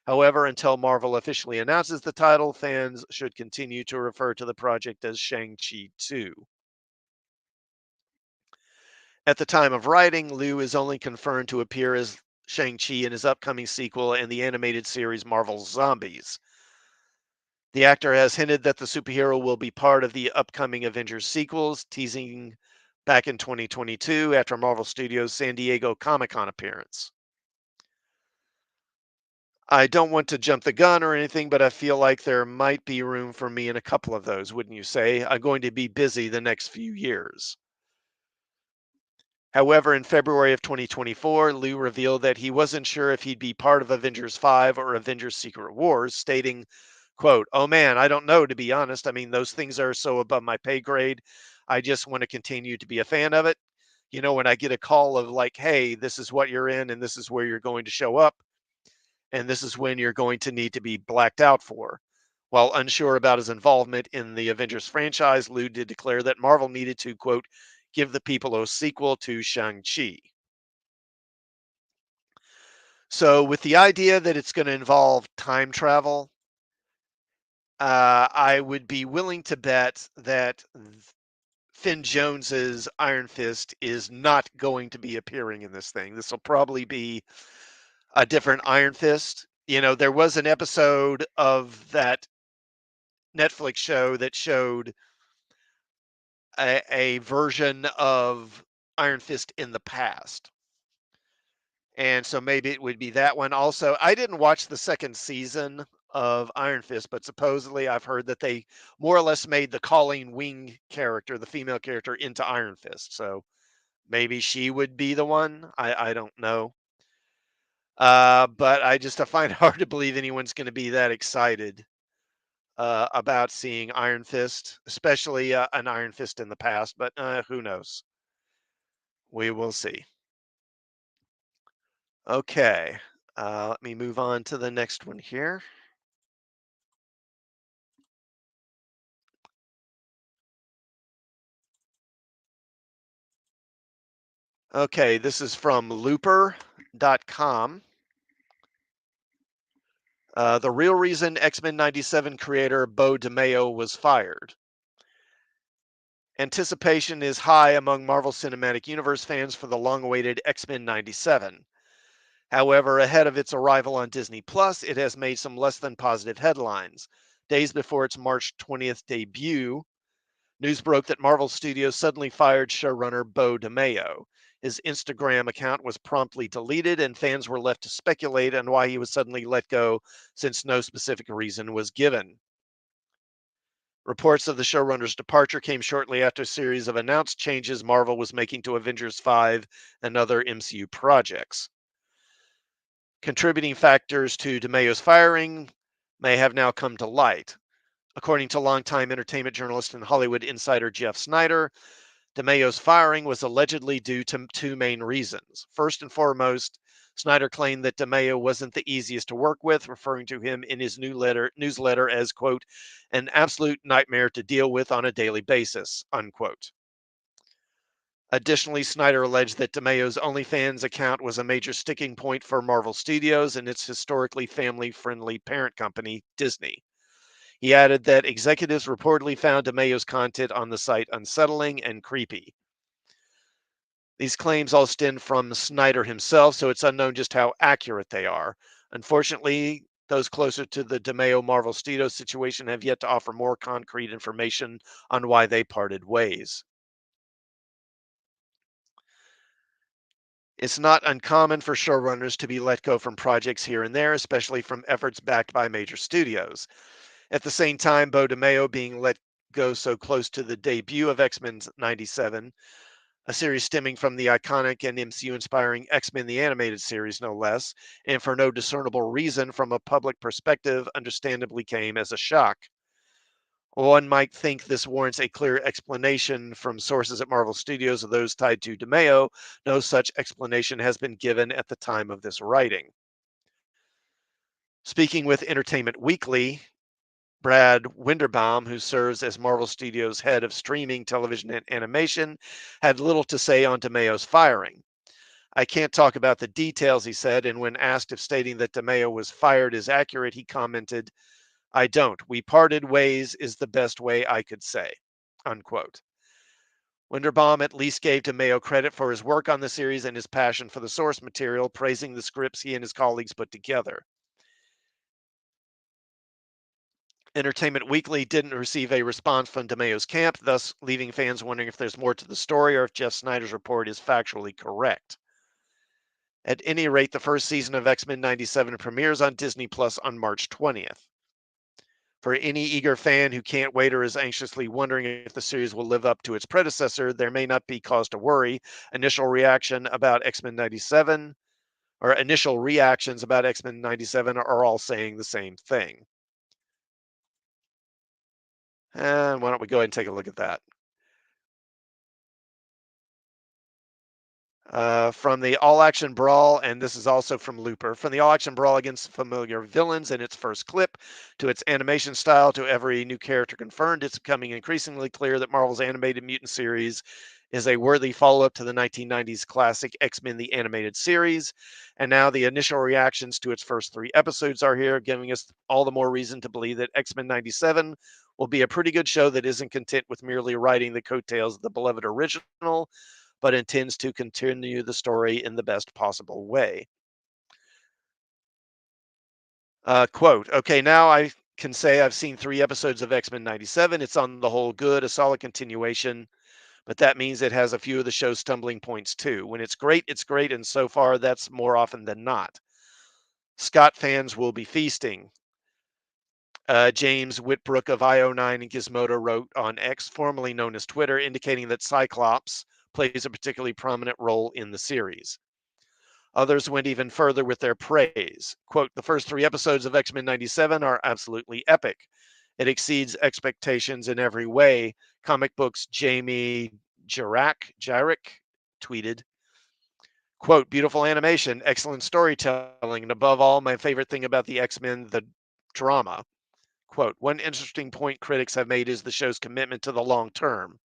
However, until Marvel officially announces the title, fans should continue to refer to the project as Shang-Chi 2. At the time of writing, Liu is only confirmed to appear as Shang-Chi in his upcoming sequel and the animated series Marvel's Zombies. The actor has hinted that the superhero will be part of the upcoming Avengers sequels, teasing back in 2022 after Marvel Studios' San Diego Comic-Con appearance. I don't want to jump the gun or anything, but I feel like there might be room for me in a couple of those, wouldn't you say? I'm going to be busy the next few years. However, in February of 2024, Liu revealed that he wasn't sure if he'd be part of Avengers 5 or Avengers Secret Wars, stating, quote, "Oh man, I don't know, to be honest. I mean, those things are so above my pay grade. I just want to continue to be a fan of it. When I get a call of like, hey, this is what you're in and this is where you're going to show up, and this is when you're going to need to be blacked out for." While unsure about his involvement in the Avengers franchise, Liu did declare that Marvel needed to, quote, "give the people a sequel to Shang-Chi." So, with the idea that it's going to involve time travel, I would be willing to bet that Finn Jones's Iron Fist is not going to be appearing in this thing. This will probably be a different Iron Fist. There was an episode of that Netflix show that showed a version of Iron Fist in the past. And so maybe it would be that one. Also, I didn't watch the second season of Iron Fist, but supposedly I've heard that they more or less made the Colleen Wing character, the female character, into Iron Fist. So maybe she would be the one. I don't know. But I find it hard to believe anyone's going to be that excited about seeing Iron Fist, especially an Iron Fist in the past. But who knows? We will see. Okay. Let me move on to the next one here. Okay, this is from looper.com. The real reason X-Men 97 creator Bo DeMayo was fired. Anticipation is high among Marvel Cinematic Universe fans for the long-awaited X-Men 97. However, ahead of its arrival on Disney Plus, it has made some less than positive headlines. Days before its March 20th debut, news broke that Marvel Studios suddenly fired showrunner Bo DeMayo. His Instagram account was promptly deleted, and fans were left to speculate on why he was suddenly let go, since no specific reason was given. Reports of the showrunner's departure came shortly after a series of announced changes Marvel was making to Avengers 5 and other MCU projects. Contributing factors to DeMayo's firing may have now come to light. According to longtime entertainment journalist and Hollywood insider Jeff Snyder, DeMayo's firing was allegedly due to two main reasons. First and foremost, Snyder claimed that DeMayo wasn't the easiest to work with, referring to him in his newsletter as, quote, "an absolute nightmare to deal with on a daily basis," unquote. Additionally, Snyder alleged that DeMayo's OnlyFans account was a major sticking point for Marvel Studios and its historically family-friendly parent company, Disney. He added that executives reportedly found DeMayo's content on the site unsettling and creepy. These claims all stem from Snyder himself, so it's unknown just how accurate they are. Unfortunately, those closer to the DeMayo Marvel Studios situation have yet to offer more concrete information on why they parted ways. It's not uncommon for showrunners to be let go from projects here and there, especially from efforts backed by major studios. At the same time, Bo DeMayo being let go so close to the debut of X-Men 97 a series stemming from the iconic and MCU inspiring X-Men the Animated Series, no less, and for no discernible reason from a public perspective, understandably came as a shock. One might think this warrants a clear explanation from sources at Marvel Studios or those tied to DeMeo. No such explanation has been given at the time of this writing. Speaking with Entertainment Weekly, Brad Winderbaum, who serves as Marvel Studios' head of streaming, television, and animation, had little to say on DeMeo's firing. I can't talk about the details, he said, and when asked if stating that DeMeo was fired is accurate, he commented, I don't. We parted ways is the best way I could say. Unquote. Winderbaum at least gave DeMeo credit for his work on the series and his passion for the source material, praising the scripts he and his colleagues put together. Entertainment Weekly didn't receive a response from DeMeo's camp, thus leaving fans wondering if there's more to the story or if Jeff Snyder's report is factually correct. At any rate, the first season of X-Men 97 premieres on Disney Plus on March 20th. For any eager fan who can't wait or is anxiously wondering if the series will live up to its predecessor, there may not be cause to worry. Initial reaction about X-Men 97 or initial reactions about X-Men 97 are all saying the same thing. And why don't we go ahead and take a look at that? From the All Action Brawl, and this is also from Looper, from the All Action Brawl against familiar villains in its first clip, to its animation style, to every new character confirmed, it's becoming increasingly clear that Marvel's animated mutant series is a worthy follow up to the 1990s classic X-Men the Animated Series. And now the initial reactions to its first 3 episodes are here, giving us all the more reason to believe that X-Men 97 will be a pretty good show that isn't content with merely riding the coattails of the beloved original, but intends to continue the story in the best possible way. Quote, okay, now I can say I've seen 3 episodes of X-Men 97. It's on the whole good, a solid continuation, but that means it has a few of the show's stumbling points too. When it's great, and so far that's more often than not. Scott fans will be feasting. James Whitbrook of IO9 and Gizmodo wrote on X, formerly known as Twitter, indicating that Cyclops plays a particularly prominent role in the series. Others went even further with their praise. Quote, the first 3 episodes of X-Men 97 are absolutely epic. It exceeds expectations in every way. Comic Books Jamie Jarek tweeted, quote, beautiful animation, excellent storytelling, and above all, my favorite thing about the X-Men, the drama. Quote, one interesting point critics have made is the show's commitment to the long term.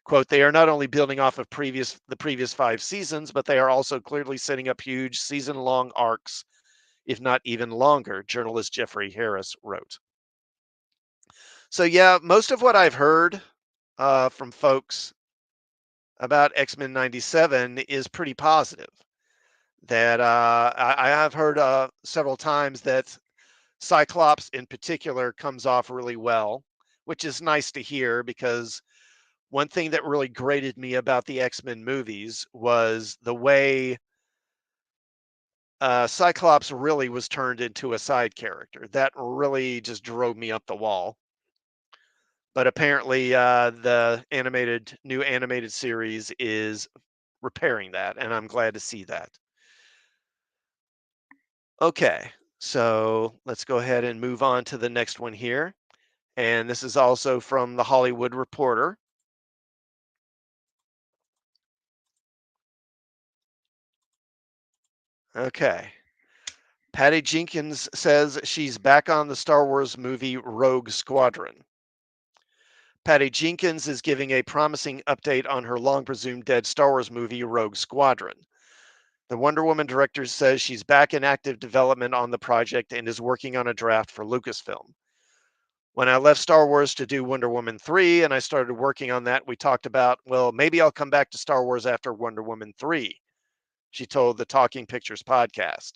Quote, they are not only building off of the previous 5 seasons, but they are also clearly setting up huge season-long arcs, if not even longer, journalist Jeffrey Harris wrote. So yeah, most of what I've heard from folks about X-Men 97 is pretty positive. That I have heard several times that Cyclops in particular comes off really well, which is nice to hear because one thing that really grated me about the X-Men movies was the way Cyclops really was turned into a side character. That really just drove me up the wall. But apparently, the new animated series is repairing that, and I'm glad to see that. Okay, so let's go ahead and move on to the next one here. And this is also from The Hollywood Reporter. Okay. Patty Jenkins says she's back on the Star Wars movie Rogue Squadron. Patty Jenkins is giving a promising update on her long presumed dead Star Wars movie Rogue Squadron. The Wonder Woman director says she's back in active development on the project and is working on a draft for Lucasfilm. When I left Star Wars to do Wonder Woman 3 and I started working on that, we talked about, well, maybe I'll come back to Star Wars after Wonder Woman 3, she told the Talking Pictures podcast.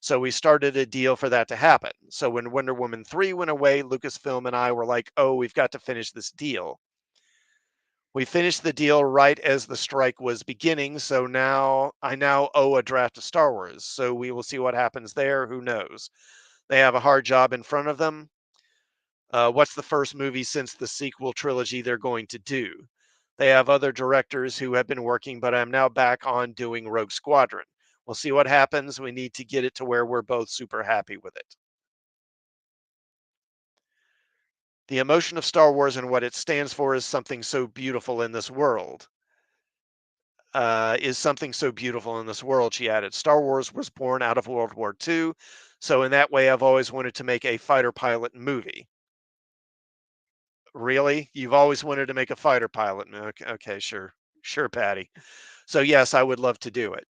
So we started a deal for that to happen. So when Wonder Woman 3 went away, Lucasfilm and I were like, oh, we've got to finish this deal. We finished the deal right as the strike was beginning. So now I owe a draft of Star Wars. So we will see what happens there. Who knows? They have a hard job in front of them. What's the first movie since the sequel trilogy they're going to do? They have other directors who have been working, but I'm now back on doing Rogue Squadron. We'll see what happens. We need to get it to where we're both super happy with it. The emotion of Star Wars and what it stands for is something so beautiful in this world. Is something so beautiful in this world, she added. Star Wars was born out of World War II, so in that way, I've always wanted to make a fighter pilot movie. Really? You've always wanted to make a fighter pilot? Okay, okay, sure. Sure, Patty. So, yes, I would love to do it.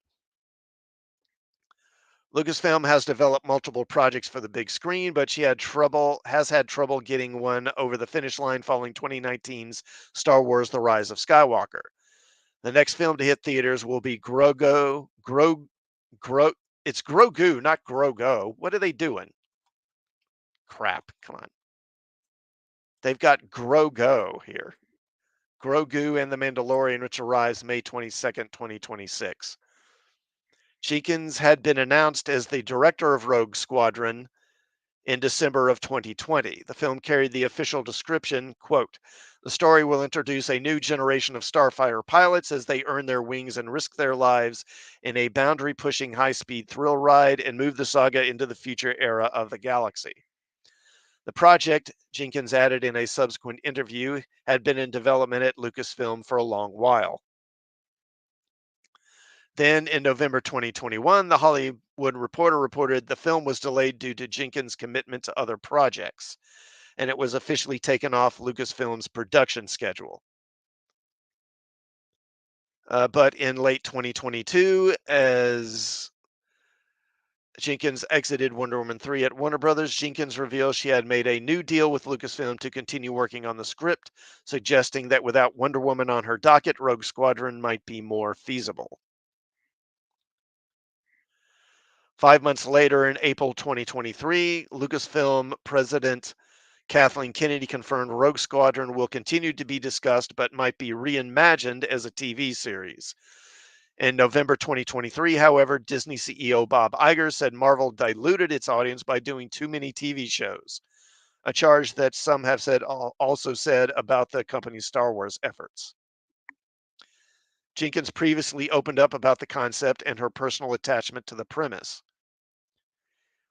Lucasfilm has developed multiple projects for the big screen, but has had trouble getting one over the finish line following 2019's Star Wars: The Rise of Skywalker. The next film to hit theaters will be Gro it's Grogu, not Grogo. What are they doing? Crap. Come on. They've got Grogo here. Grogu and the Mandalorian, which arrives May 22nd, 2026. Jenkins had been announced as the director of Rogue Squadron in December of 2020. The film carried the official description, quote, "The story will introduce a new generation of starfighter pilots as they earn their wings and risk their lives in a boundary-pushing high-speed thrill ride and move the saga into the future era of the galaxy." The project, Jenkins added in a subsequent interview, had been in development at Lucasfilm for a long while. Then in November 2021, the Hollywood Reporter reported the film was delayed due to Jenkins' commitment to other projects, and it was officially taken off Lucasfilm's production schedule. But in late 2022, as Jenkins exited Wonder Woman 3 at Warner Brothers, Jenkins revealed she had made a new deal with Lucasfilm to continue working on the script, suggesting that without Wonder Woman on her docket, Rogue Squadron might be more feasible. 5 months later, in April 2023, Lucasfilm president Kathleen Kennedy confirmed Rogue Squadron will continue to be discussed but might be reimagined as a TV series. In November 2023, however, Disney CEO Bob Iger said Marvel diluted its audience by doing too many TV shows, a charge that some have also said about the company's Star Wars efforts. Jenkins previously opened up about the concept and her personal attachment to the premise.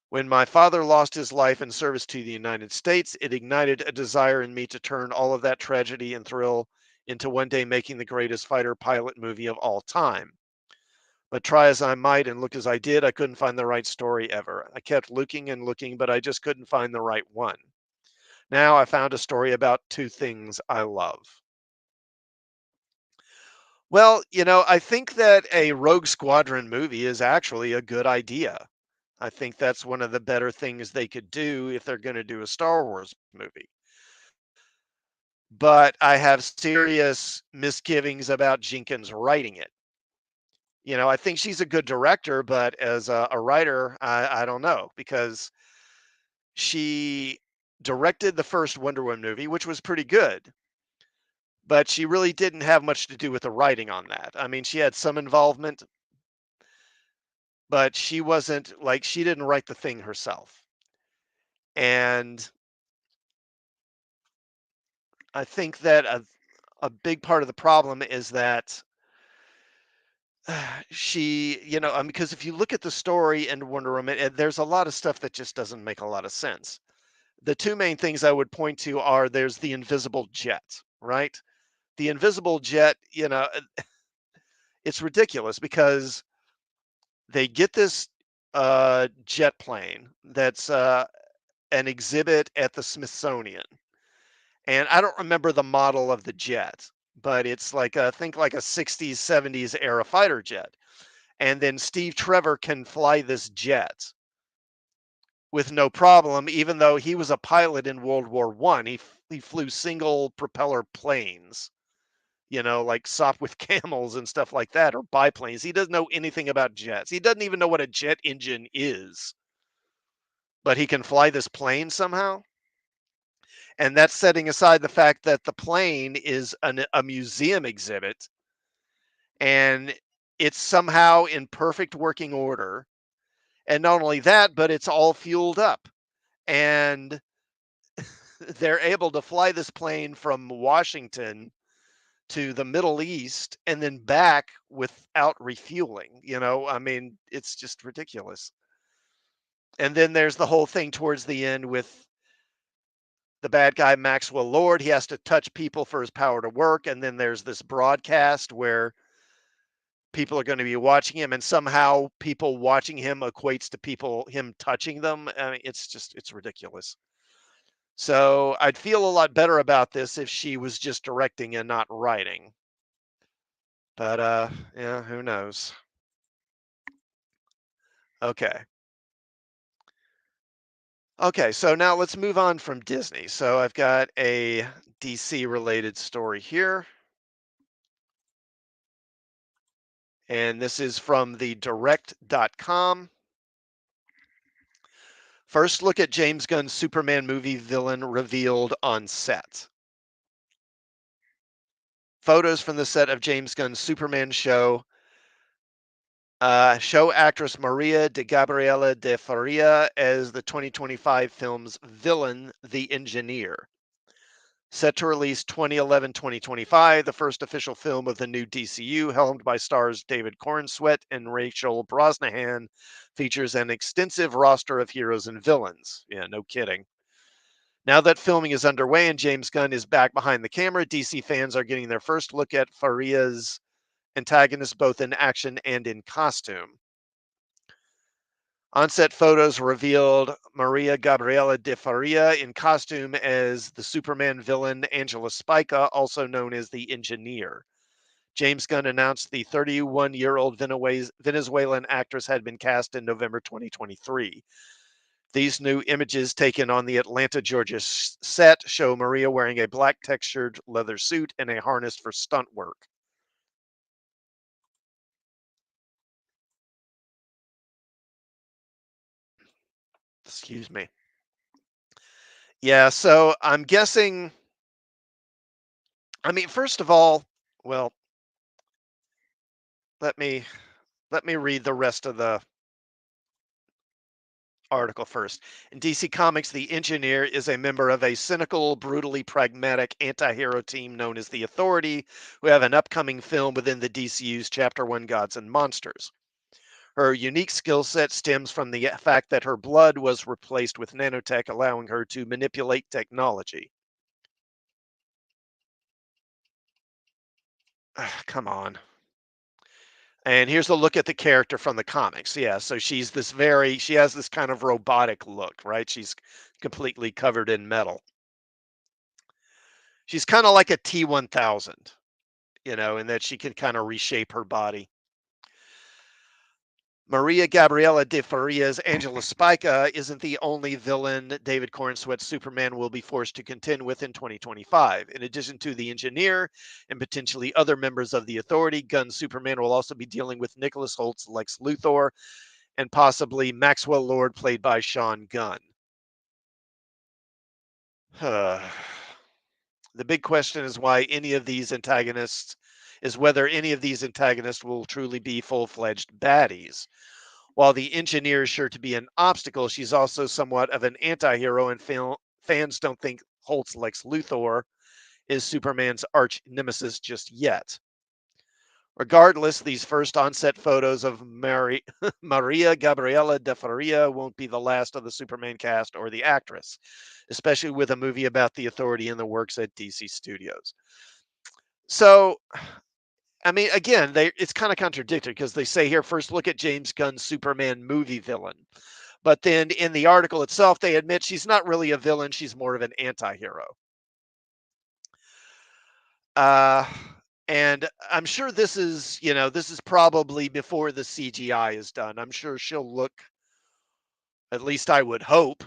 When my father lost his life in service to the United States, it ignited a desire in me to turn all of that tragedy and thrill into one day making the greatest fighter pilot movie of all time. But try as I might and look as I did, I couldn't find the right story ever. I kept looking and looking, but I just couldn't find the right one. Now I found a story about two things I love. Well, I think that a Rogue Squadron movie is actually a good idea. I think that's one of the better things they could do if they're going to do a Star Wars movie. But I have serious misgivings about Jenkins writing it. I think she's a good director, but as a writer, I don't know because she directed the first Wonder Woman movie, which was pretty good, but she really didn't have much to do with the writing on that. I mean, she had some involvement, but she didn't write the thing herself. And I think that a big part of the problem is that because if you look at the story in Wonder Woman, there's a lot of stuff that just doesn't make a lot of sense. The two main things I would point to are there's the invisible jet, right? The invisible jet, it's ridiculous because they get this jet plane that's an exhibit at the Smithsonian. And I don't remember the model of the jet, but it's think like a 60s, 70s era fighter jet. And then Steve Trevor can fly this jet with no problem, even though he was a pilot in World War One. He flew single propeller planes, like Sopwith Camels and stuff like that, or biplanes. He doesn't know anything about jets. He doesn't even know what a jet engine is, but he can fly this plane somehow. And that's setting aside the fact that the plane is a museum exhibit and it's somehow in perfect working order. And not only that, but it's all fueled up. And they're able to fly this plane from Washington to the Middle East and then back without refueling. I mean, it's just ridiculous. And then there's the whole thing towards the end with the bad guy Maxwell Lord. He has to touch people for his power to work. And then there's this broadcast where people are going to be watching him, and somehow people watching him equates to him touching them. I mean, it's ridiculous. So I'd feel a lot better about this if she was just directing and not writing. But yeah, who knows? Okay. Okay, so now let's move on from Disney. So I've got a DC related story here, and this is from the direct.com. First look at James Gunn's Superman movie villain revealed on set. Photos from the set of James Gunn's Superman show. Show actress Maria de Gabriela de Faria as the 2025 film's villain, the Engineer. Set to release 2011-2025, the first official film of the new DCU, helmed by stars David Corenswet and Rachel Brosnahan, features an extensive roster of heroes and villains. Yeah, no kidding. Now that filming is underway and James Gunn is back behind the camera, DC fans are getting their first look at Faria's antagonist both in action and in costume. On-set photos revealed Maria Gabriela de Faria in costume as the Superman villain Angela Spica, also known as the Engineer. James Gunn announced the 31-year-old Venezuelan actress had been cast in November 2023. These new images taken on the Atlanta, Georgia set show Maria wearing a black textured leather suit and a harness for stunt work. Excuse me. Yeah, so I'm guessing, I mean, first of all, well, let me read the rest of the article first. In DC Comics, the Engineer is a member of a cynical, brutally pragmatic anti-hero team known as the Authority, who have an upcoming film within the DCU's Chapter 1 Gods and Monsters. Her unique skill set stems from the fact that her blood was replaced with nanotech, allowing her to manipulate technology. Come on. And here's a look at the character from the comics. Yeah, so she has this kind of robotic look, right? She's completely covered in metal. She's kind of like a T-1000, in that she can kind of reshape her body. Maria Gabriela de Faria's Angela Spica isn't the only villain David Corenswet's Superman will be forced to contend with in 2025. In addition to the Engineer and potentially other members of the Authority, Gunn's Superman will also be dealing with Nicholas Holt's Lex Luthor and possibly Maxwell Lord, played by Sean Gunn. The big question is whether any of these antagonists will truly be full-fledged baddies. While the Engineer is sure to be an obstacle, she's also somewhat of an anti-hero, and fans don't think Holt's Lex Luthor is Superman's arch nemesis just yet. Regardless, these first on-set photos of Maria Gabriela de Faria won't be the last of the Superman cast or the actress, especially with a movie about the Authority in the works at DC Studios. So, I mean, again, it's kind of contradictory because they say here, first look at James Gunn's Superman movie villain. But then in the article itself, they admit she's not really a villain. She's more of an anti-hero. And I'm sure this is probably before the CGI is done. I'm sure she'll look, at least I would hope,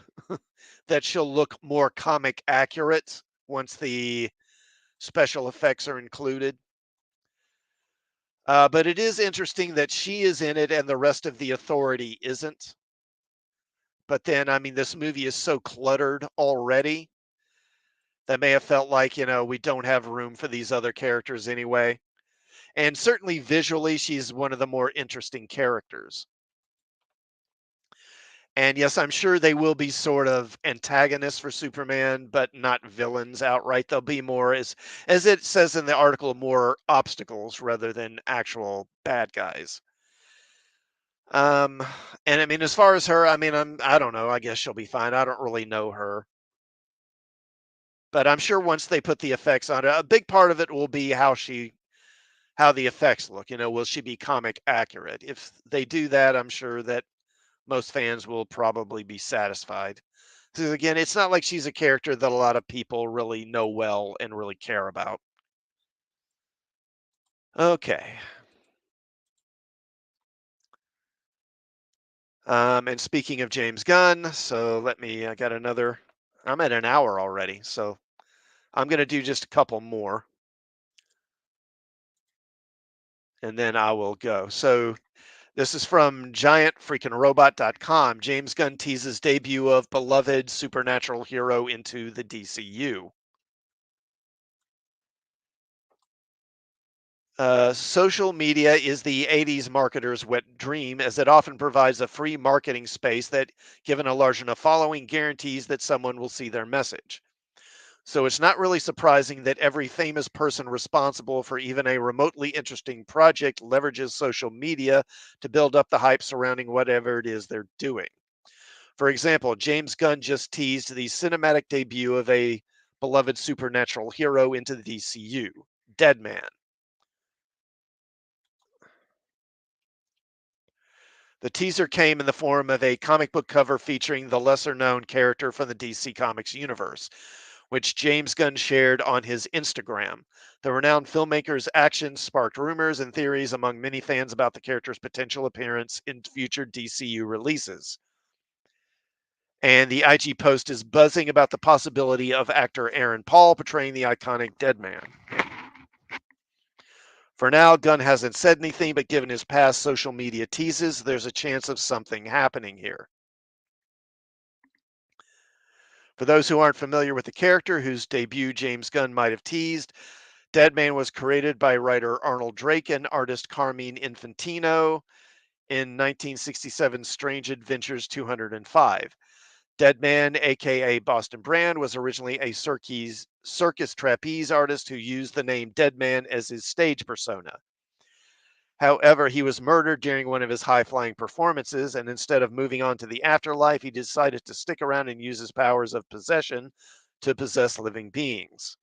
that she'll look more comic accurate once the special effects are included. But it is interesting that she is in it and the rest of the Authority isn't. But then, I mean, this movie is so cluttered already that may have felt like, we don't have room for these other characters anyway. And certainly visually, she's one of the more interesting characters. And yes, I'm sure they will be sort of antagonists for Superman, but not villains outright. They'll be more, as it says in the article, more obstacles rather than actual bad guys. Um, and I mean, as far as her, I mean, I don't know. I guess she'll be fine. I don't really know her, but I'm sure once they put the effects on it, a big part of it will be how the effects look. Will she be comic accurate? If they do that, I'm sure that most fans will probably be satisfied. Because again, it's not like she's a character that a lot of people really know well and really care about. Okay. And speaking of James Gunn, so I got I'm at an hour already, so I'm going to do just a couple more and then I will go. So this is from giantfreakingrobot.com. James Gunn teases debut of beloved supernatural hero into the DCU. Social media is the 80s marketer's wet dream, as it often provides a free marketing space that, given a large enough following, guarantees that someone will see their message. So it's not really surprising that every famous person responsible for even a remotely interesting project leverages social media to build up the hype surrounding whatever it is they're doing. For example, James Gunn just teased the cinematic debut of a beloved supernatural hero into the DCU, Deadman. The teaser came in the form of a comic book cover featuring the lesser known character from the DC Comics universe, which James Gunn shared on his Instagram. The renowned filmmaker's actions sparked rumors and theories among many fans about the character's potential appearance in future DCU releases. And the IG post is buzzing about the possibility of actor Aaron Paul portraying the iconic Deadman. For now, Gunn hasn't said anything, but given his past social media teases, there's a chance of something happening here. For those who aren't familiar with the character, whose debut James Gunn might have teased, Deadman was created by writer Arnold Drake and artist Carmine Infantino in 1967's Strange Adventures 205. Deadman, aka Boston Brand, was originally a circus trapeze artist who used the name Deadman as his stage persona. However, he was murdered during one of his high flying performances, and instead of moving on to the afterlife, he decided to stick around and use his powers of possession to possess living beings.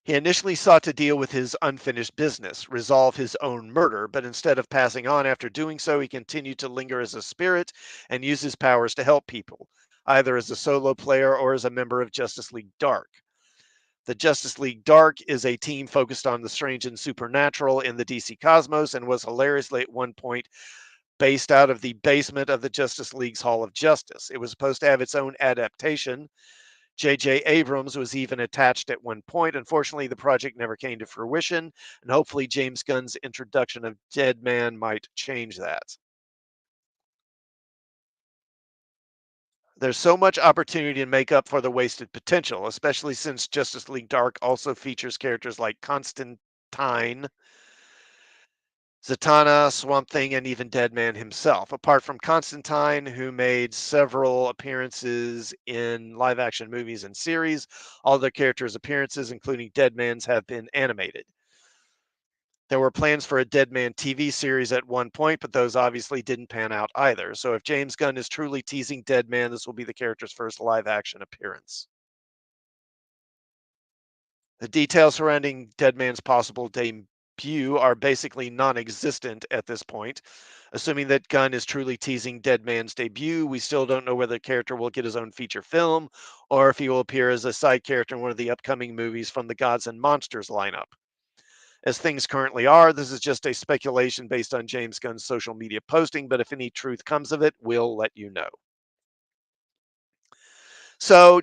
He initially sought to deal with his unfinished business, resolve his own murder, but instead of passing on after doing so, he continued to linger as a spirit and use his powers to help people, either as a solo player or as a member of Justice League Dark. The Justice League Dark is a team focused on the strange and supernatural in the DC cosmos and was hilariously at one point based out of the basement of the Justice League's Hall of Justice. It was supposed to have its own adaptation. J.J. Abrams was even attached at one point. Unfortunately, the project never came to fruition, and hopefully James Gunn's introduction of Deadman might change that. There's so much opportunity to make up for the wasted potential, especially since Justice League Dark also features characters like Constantine, Zatanna, Swamp Thing, and even Deadman himself. Apart from Constantine, who made several appearances in live action movies and series, all the characters' appearances, including Deadman's, have been animated. There were plans for a Deadman TV series at one point, but those obviously didn't pan out either. So if James Gunn is truly teasing Deadman, this will be the character's first live action appearance. The details surrounding Deadman's possible debut are basically non existent at this point. Assuming that Gunn is truly teasing Deadman's debut, we still don't know whether the character will get his own feature film or if he will appear as a side character in one of the upcoming movies from the Gods and Monsters lineup. As things currently are, this is just a speculation based on James Gunn's social media posting, but if any truth comes of it, we'll let you know. So,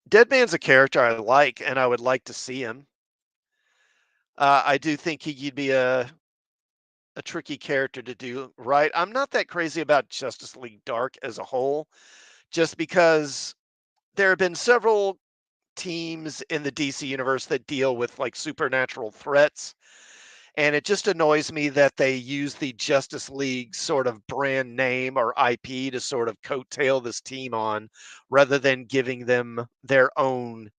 Deadman's a character I like, and I would like to see him. I do think he'd be a tricky character to do right. I'm not that crazy about Justice League Dark as a whole, just because there have been several teams in the DC universe that deal with like supernatural threats. And it just annoys me that they use the Justice League sort of brand name or IP to sort of coattail this team on rather than giving them their own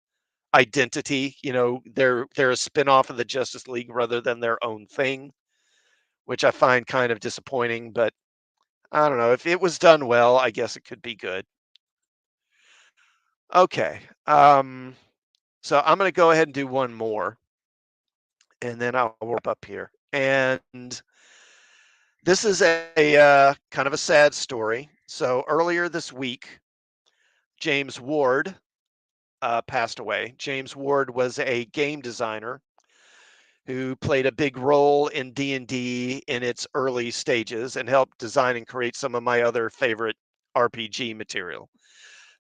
identity. They're a spin-off of the Justice League rather than their own thing, which I find kind of disappointing, but I don't know. If it was done well, I guess it could be good. Okay. So I'm going to go ahead and do one more, and then I'll wrap up here. And this is a kind of a sad story. So earlier this week, James Ward passed away. James Ward was a game designer who played a big role in D&D in its early stages and helped design and create some of my other favorite RPG material.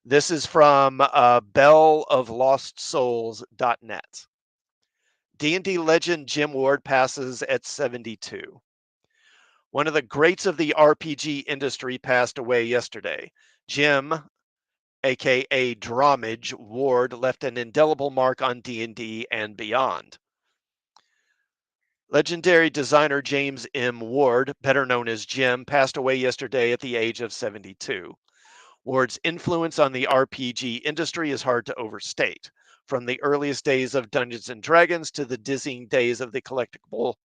This is from belloflostsouls.net. D&D legend Jim Ward passes at 72. One of the greats of the RPG industry passed away yesterday. Jim, aka Dromage Ward, left an indelible mark on D&D and beyond. Legendary designer James M. Ward, better known as Jim, passed away yesterday at the age of 72. Ward's influence on the RPG industry is hard to overstate. From the earliest days of Dungeons and Dragons to the dizzying days of the collectible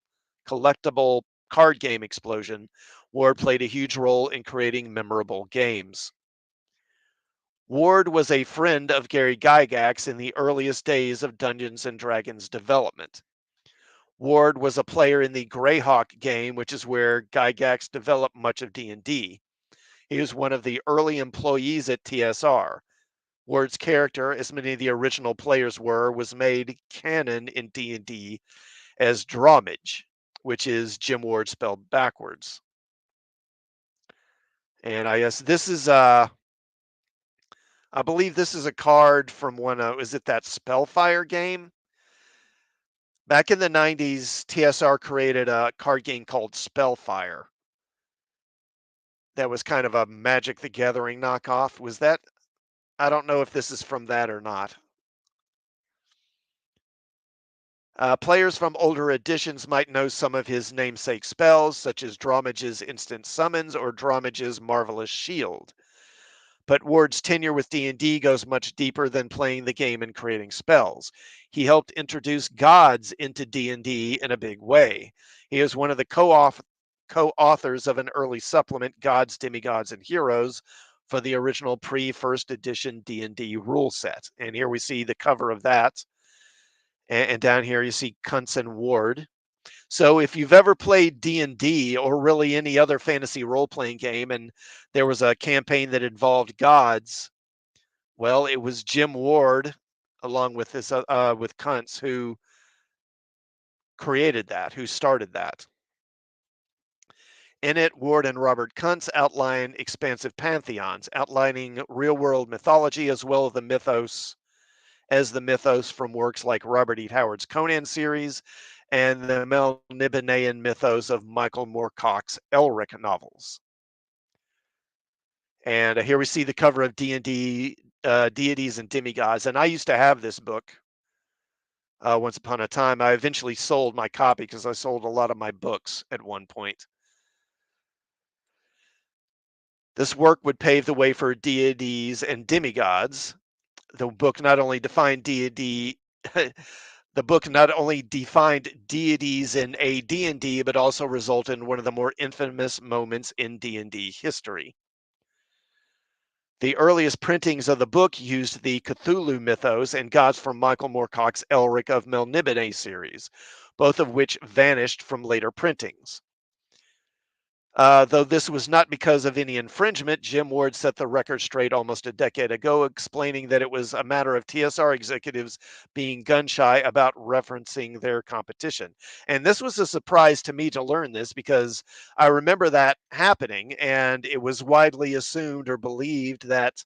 card game explosion, Ward played a huge role in creating memorable games. Ward was a friend of Gary Gygax in the earliest days of Dungeons and Dragons development. Ward was a player in the Greyhawk game, which is where Gygax developed much of D&D. He was one of the early employees at TSR. Ward's character, as many of the original players were, was made canon in D&D as Dromage, which is Jim Ward spelled backwards. And I guess this is I believe this is a card from one is it that Spellfire game? Back in the 90s, TSR created a card game called Spellfire that was kind of a Magic the Gathering knockoff. Was that? I don't know if this is from that or not. Players from older editions might know some of his namesake spells, such as Dromage's Instant Summons or Dromage's Marvelous Shield. But Ward's tenure with D&D goes much deeper than playing the game and creating spells. He helped introduce gods into D&D in a big way. He is one of the co-authors of an early supplement, Gods, Demigods, and Heroes, for the original pre-first edition D&D rule set. And here we see the cover of that. And down here you see Kunz and Ward. So if you've ever played D&D or really any other fantasy role-playing game and there was a campaign that involved gods, well, it was Jim Ward along with this with Kunz who created that, who started that. In it, Ward and Robert Kuntz outline expansive pantheons, outlining real-world mythology as well as the mythos from works like Robert E. Howard's Conan series and the Melnibonéan mythos of Michael Moorcock's Elric novels. And here we see the cover of D&D, Deities and Demigods. And I used to have this book once upon a time. I eventually sold my copy because I sold a lot of my books at one point. This work would pave the way for deities and demigods. The book not only defined deity The book not only defined deities in AD&D, but also resulted in one of the more infamous moments in D&D history. The earliest printings of the book used the Cthulhu mythos and gods from Michael Moorcock's Elric of Melniboné series, both of which vanished from later printings. Though this was not because of any infringement, Jim Ward set the record straight almost a decade ago, explaining that it was a matter of TSR executives being gun-shy about referencing their competition. And this was a surprise to me to learn this because I remember that happening, and it was widely assumed or believed that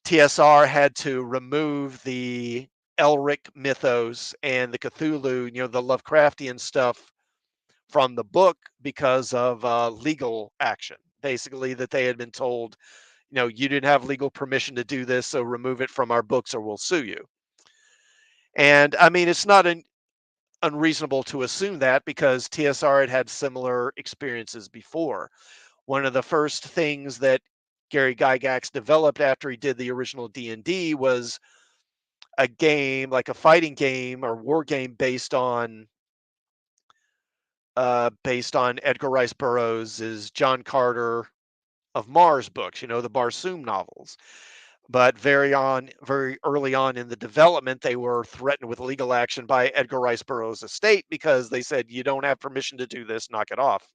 TSR had to remove the Elric mythos and the Cthulhu, the Lovecraftian stuff from the book because of legal action. Basically, that they had been told, you didn't have legal permission to do this, so remove it from our books or we'll sue you. And I mean, it's not unreasonable to assume that because TSR had had similar experiences before. One of the first things that Gary Gygax developed after he did the original D&D was a game, like a fighting game or war game based on Edgar Rice Burroughs' John Carter of Mars books, the Barsoom novels. But very early on in the development, they were threatened with legal action by Edgar Rice Burroughs' estate because they said, you don't have permission to do this, knock it off.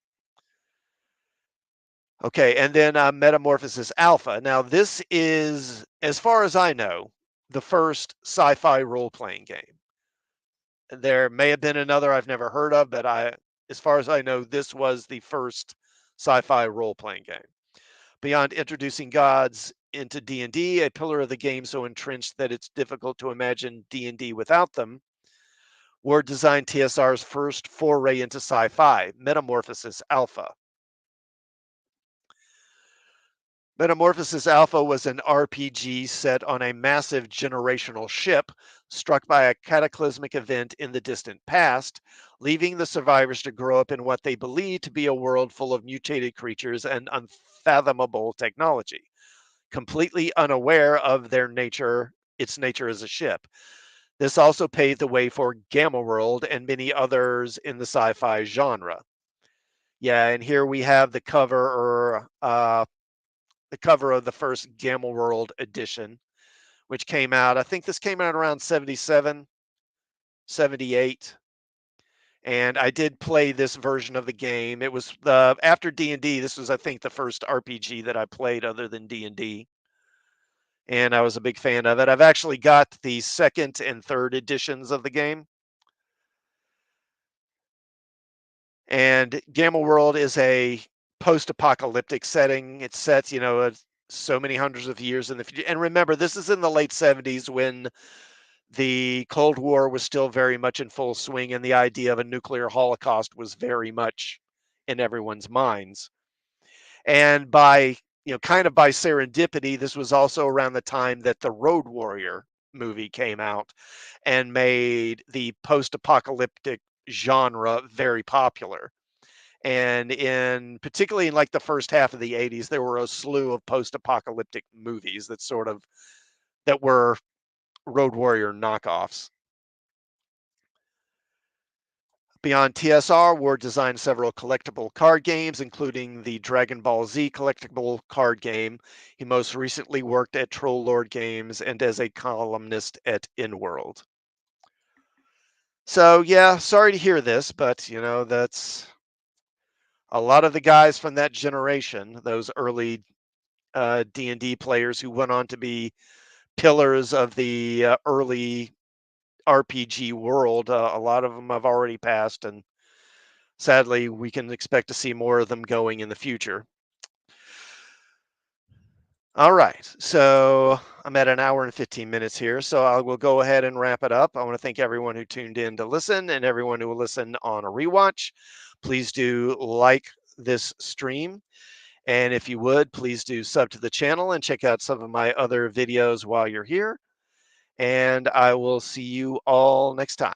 Okay, and then Metamorphosis Alpha. Now, this is, as far as I know, the first sci-fi role-playing game. There may have been another I've never heard of, but as far as I know, this was the first sci-fi role-playing game. Beyond introducing gods into D&D, a pillar of the game so entrenched that it's difficult to imagine D&D without them, Word designed TSR's first foray into sci-fi, Metamorphosis Alpha. Metamorphosis Alpha was an RPG set on a massive generational ship struck by a cataclysmic event in the distant past, leaving the survivors to grow up in what they believe to be a world full of mutated creatures and unfathomable technology, completely unaware of its nature as a ship. This also paved the way for Gamma World and many others in the sci-fi genre. Yeah, and here we have the cover of the first Gamma World edition, which came out, I think this came out around 77, 78. And I did play this version of the game. It was after D&D, this was, I think, the first RPG that I played other than D&D. And I was a big fan of it. I've actually got the second and third editions of the game. And Gamma World is a post-apocalyptic setting. It's set, so many hundreds of years in the future. And remember, this is in the late 70s when the Cold War was still very much in full swing, and the idea of a nuclear holocaust was very much in everyone's minds. And kind of by serendipity, this was also around the time that the Road Warrior movie came out and made the post-apocalyptic genre very popular. And particularly in like the first half of the 80s, there were a slew of post-apocalyptic movies that were Road Warrior knockoffs. Beyond TSR, Ward designed several collectible card games, including the Dragon Ball Z collectible card game. He most recently worked at Troll Lord Games and as a columnist at InWorld. So yeah, sorry to hear this, but that's a lot of the guys from that generation, those early D&D players who went on to be pillars of the early RPG world. A lot of them have already passed, and sadly, we can expect to see more of them going in the future. All right, so I'm at an hour and 15 minutes here, so I will go ahead and wrap it up. I want to thank everyone who tuned in to listen and everyone who will listen on a rewatch. Please do like this stream. And if you would, please do sub to the channel and check out some of my other videos while you're here. And I will see you all next time.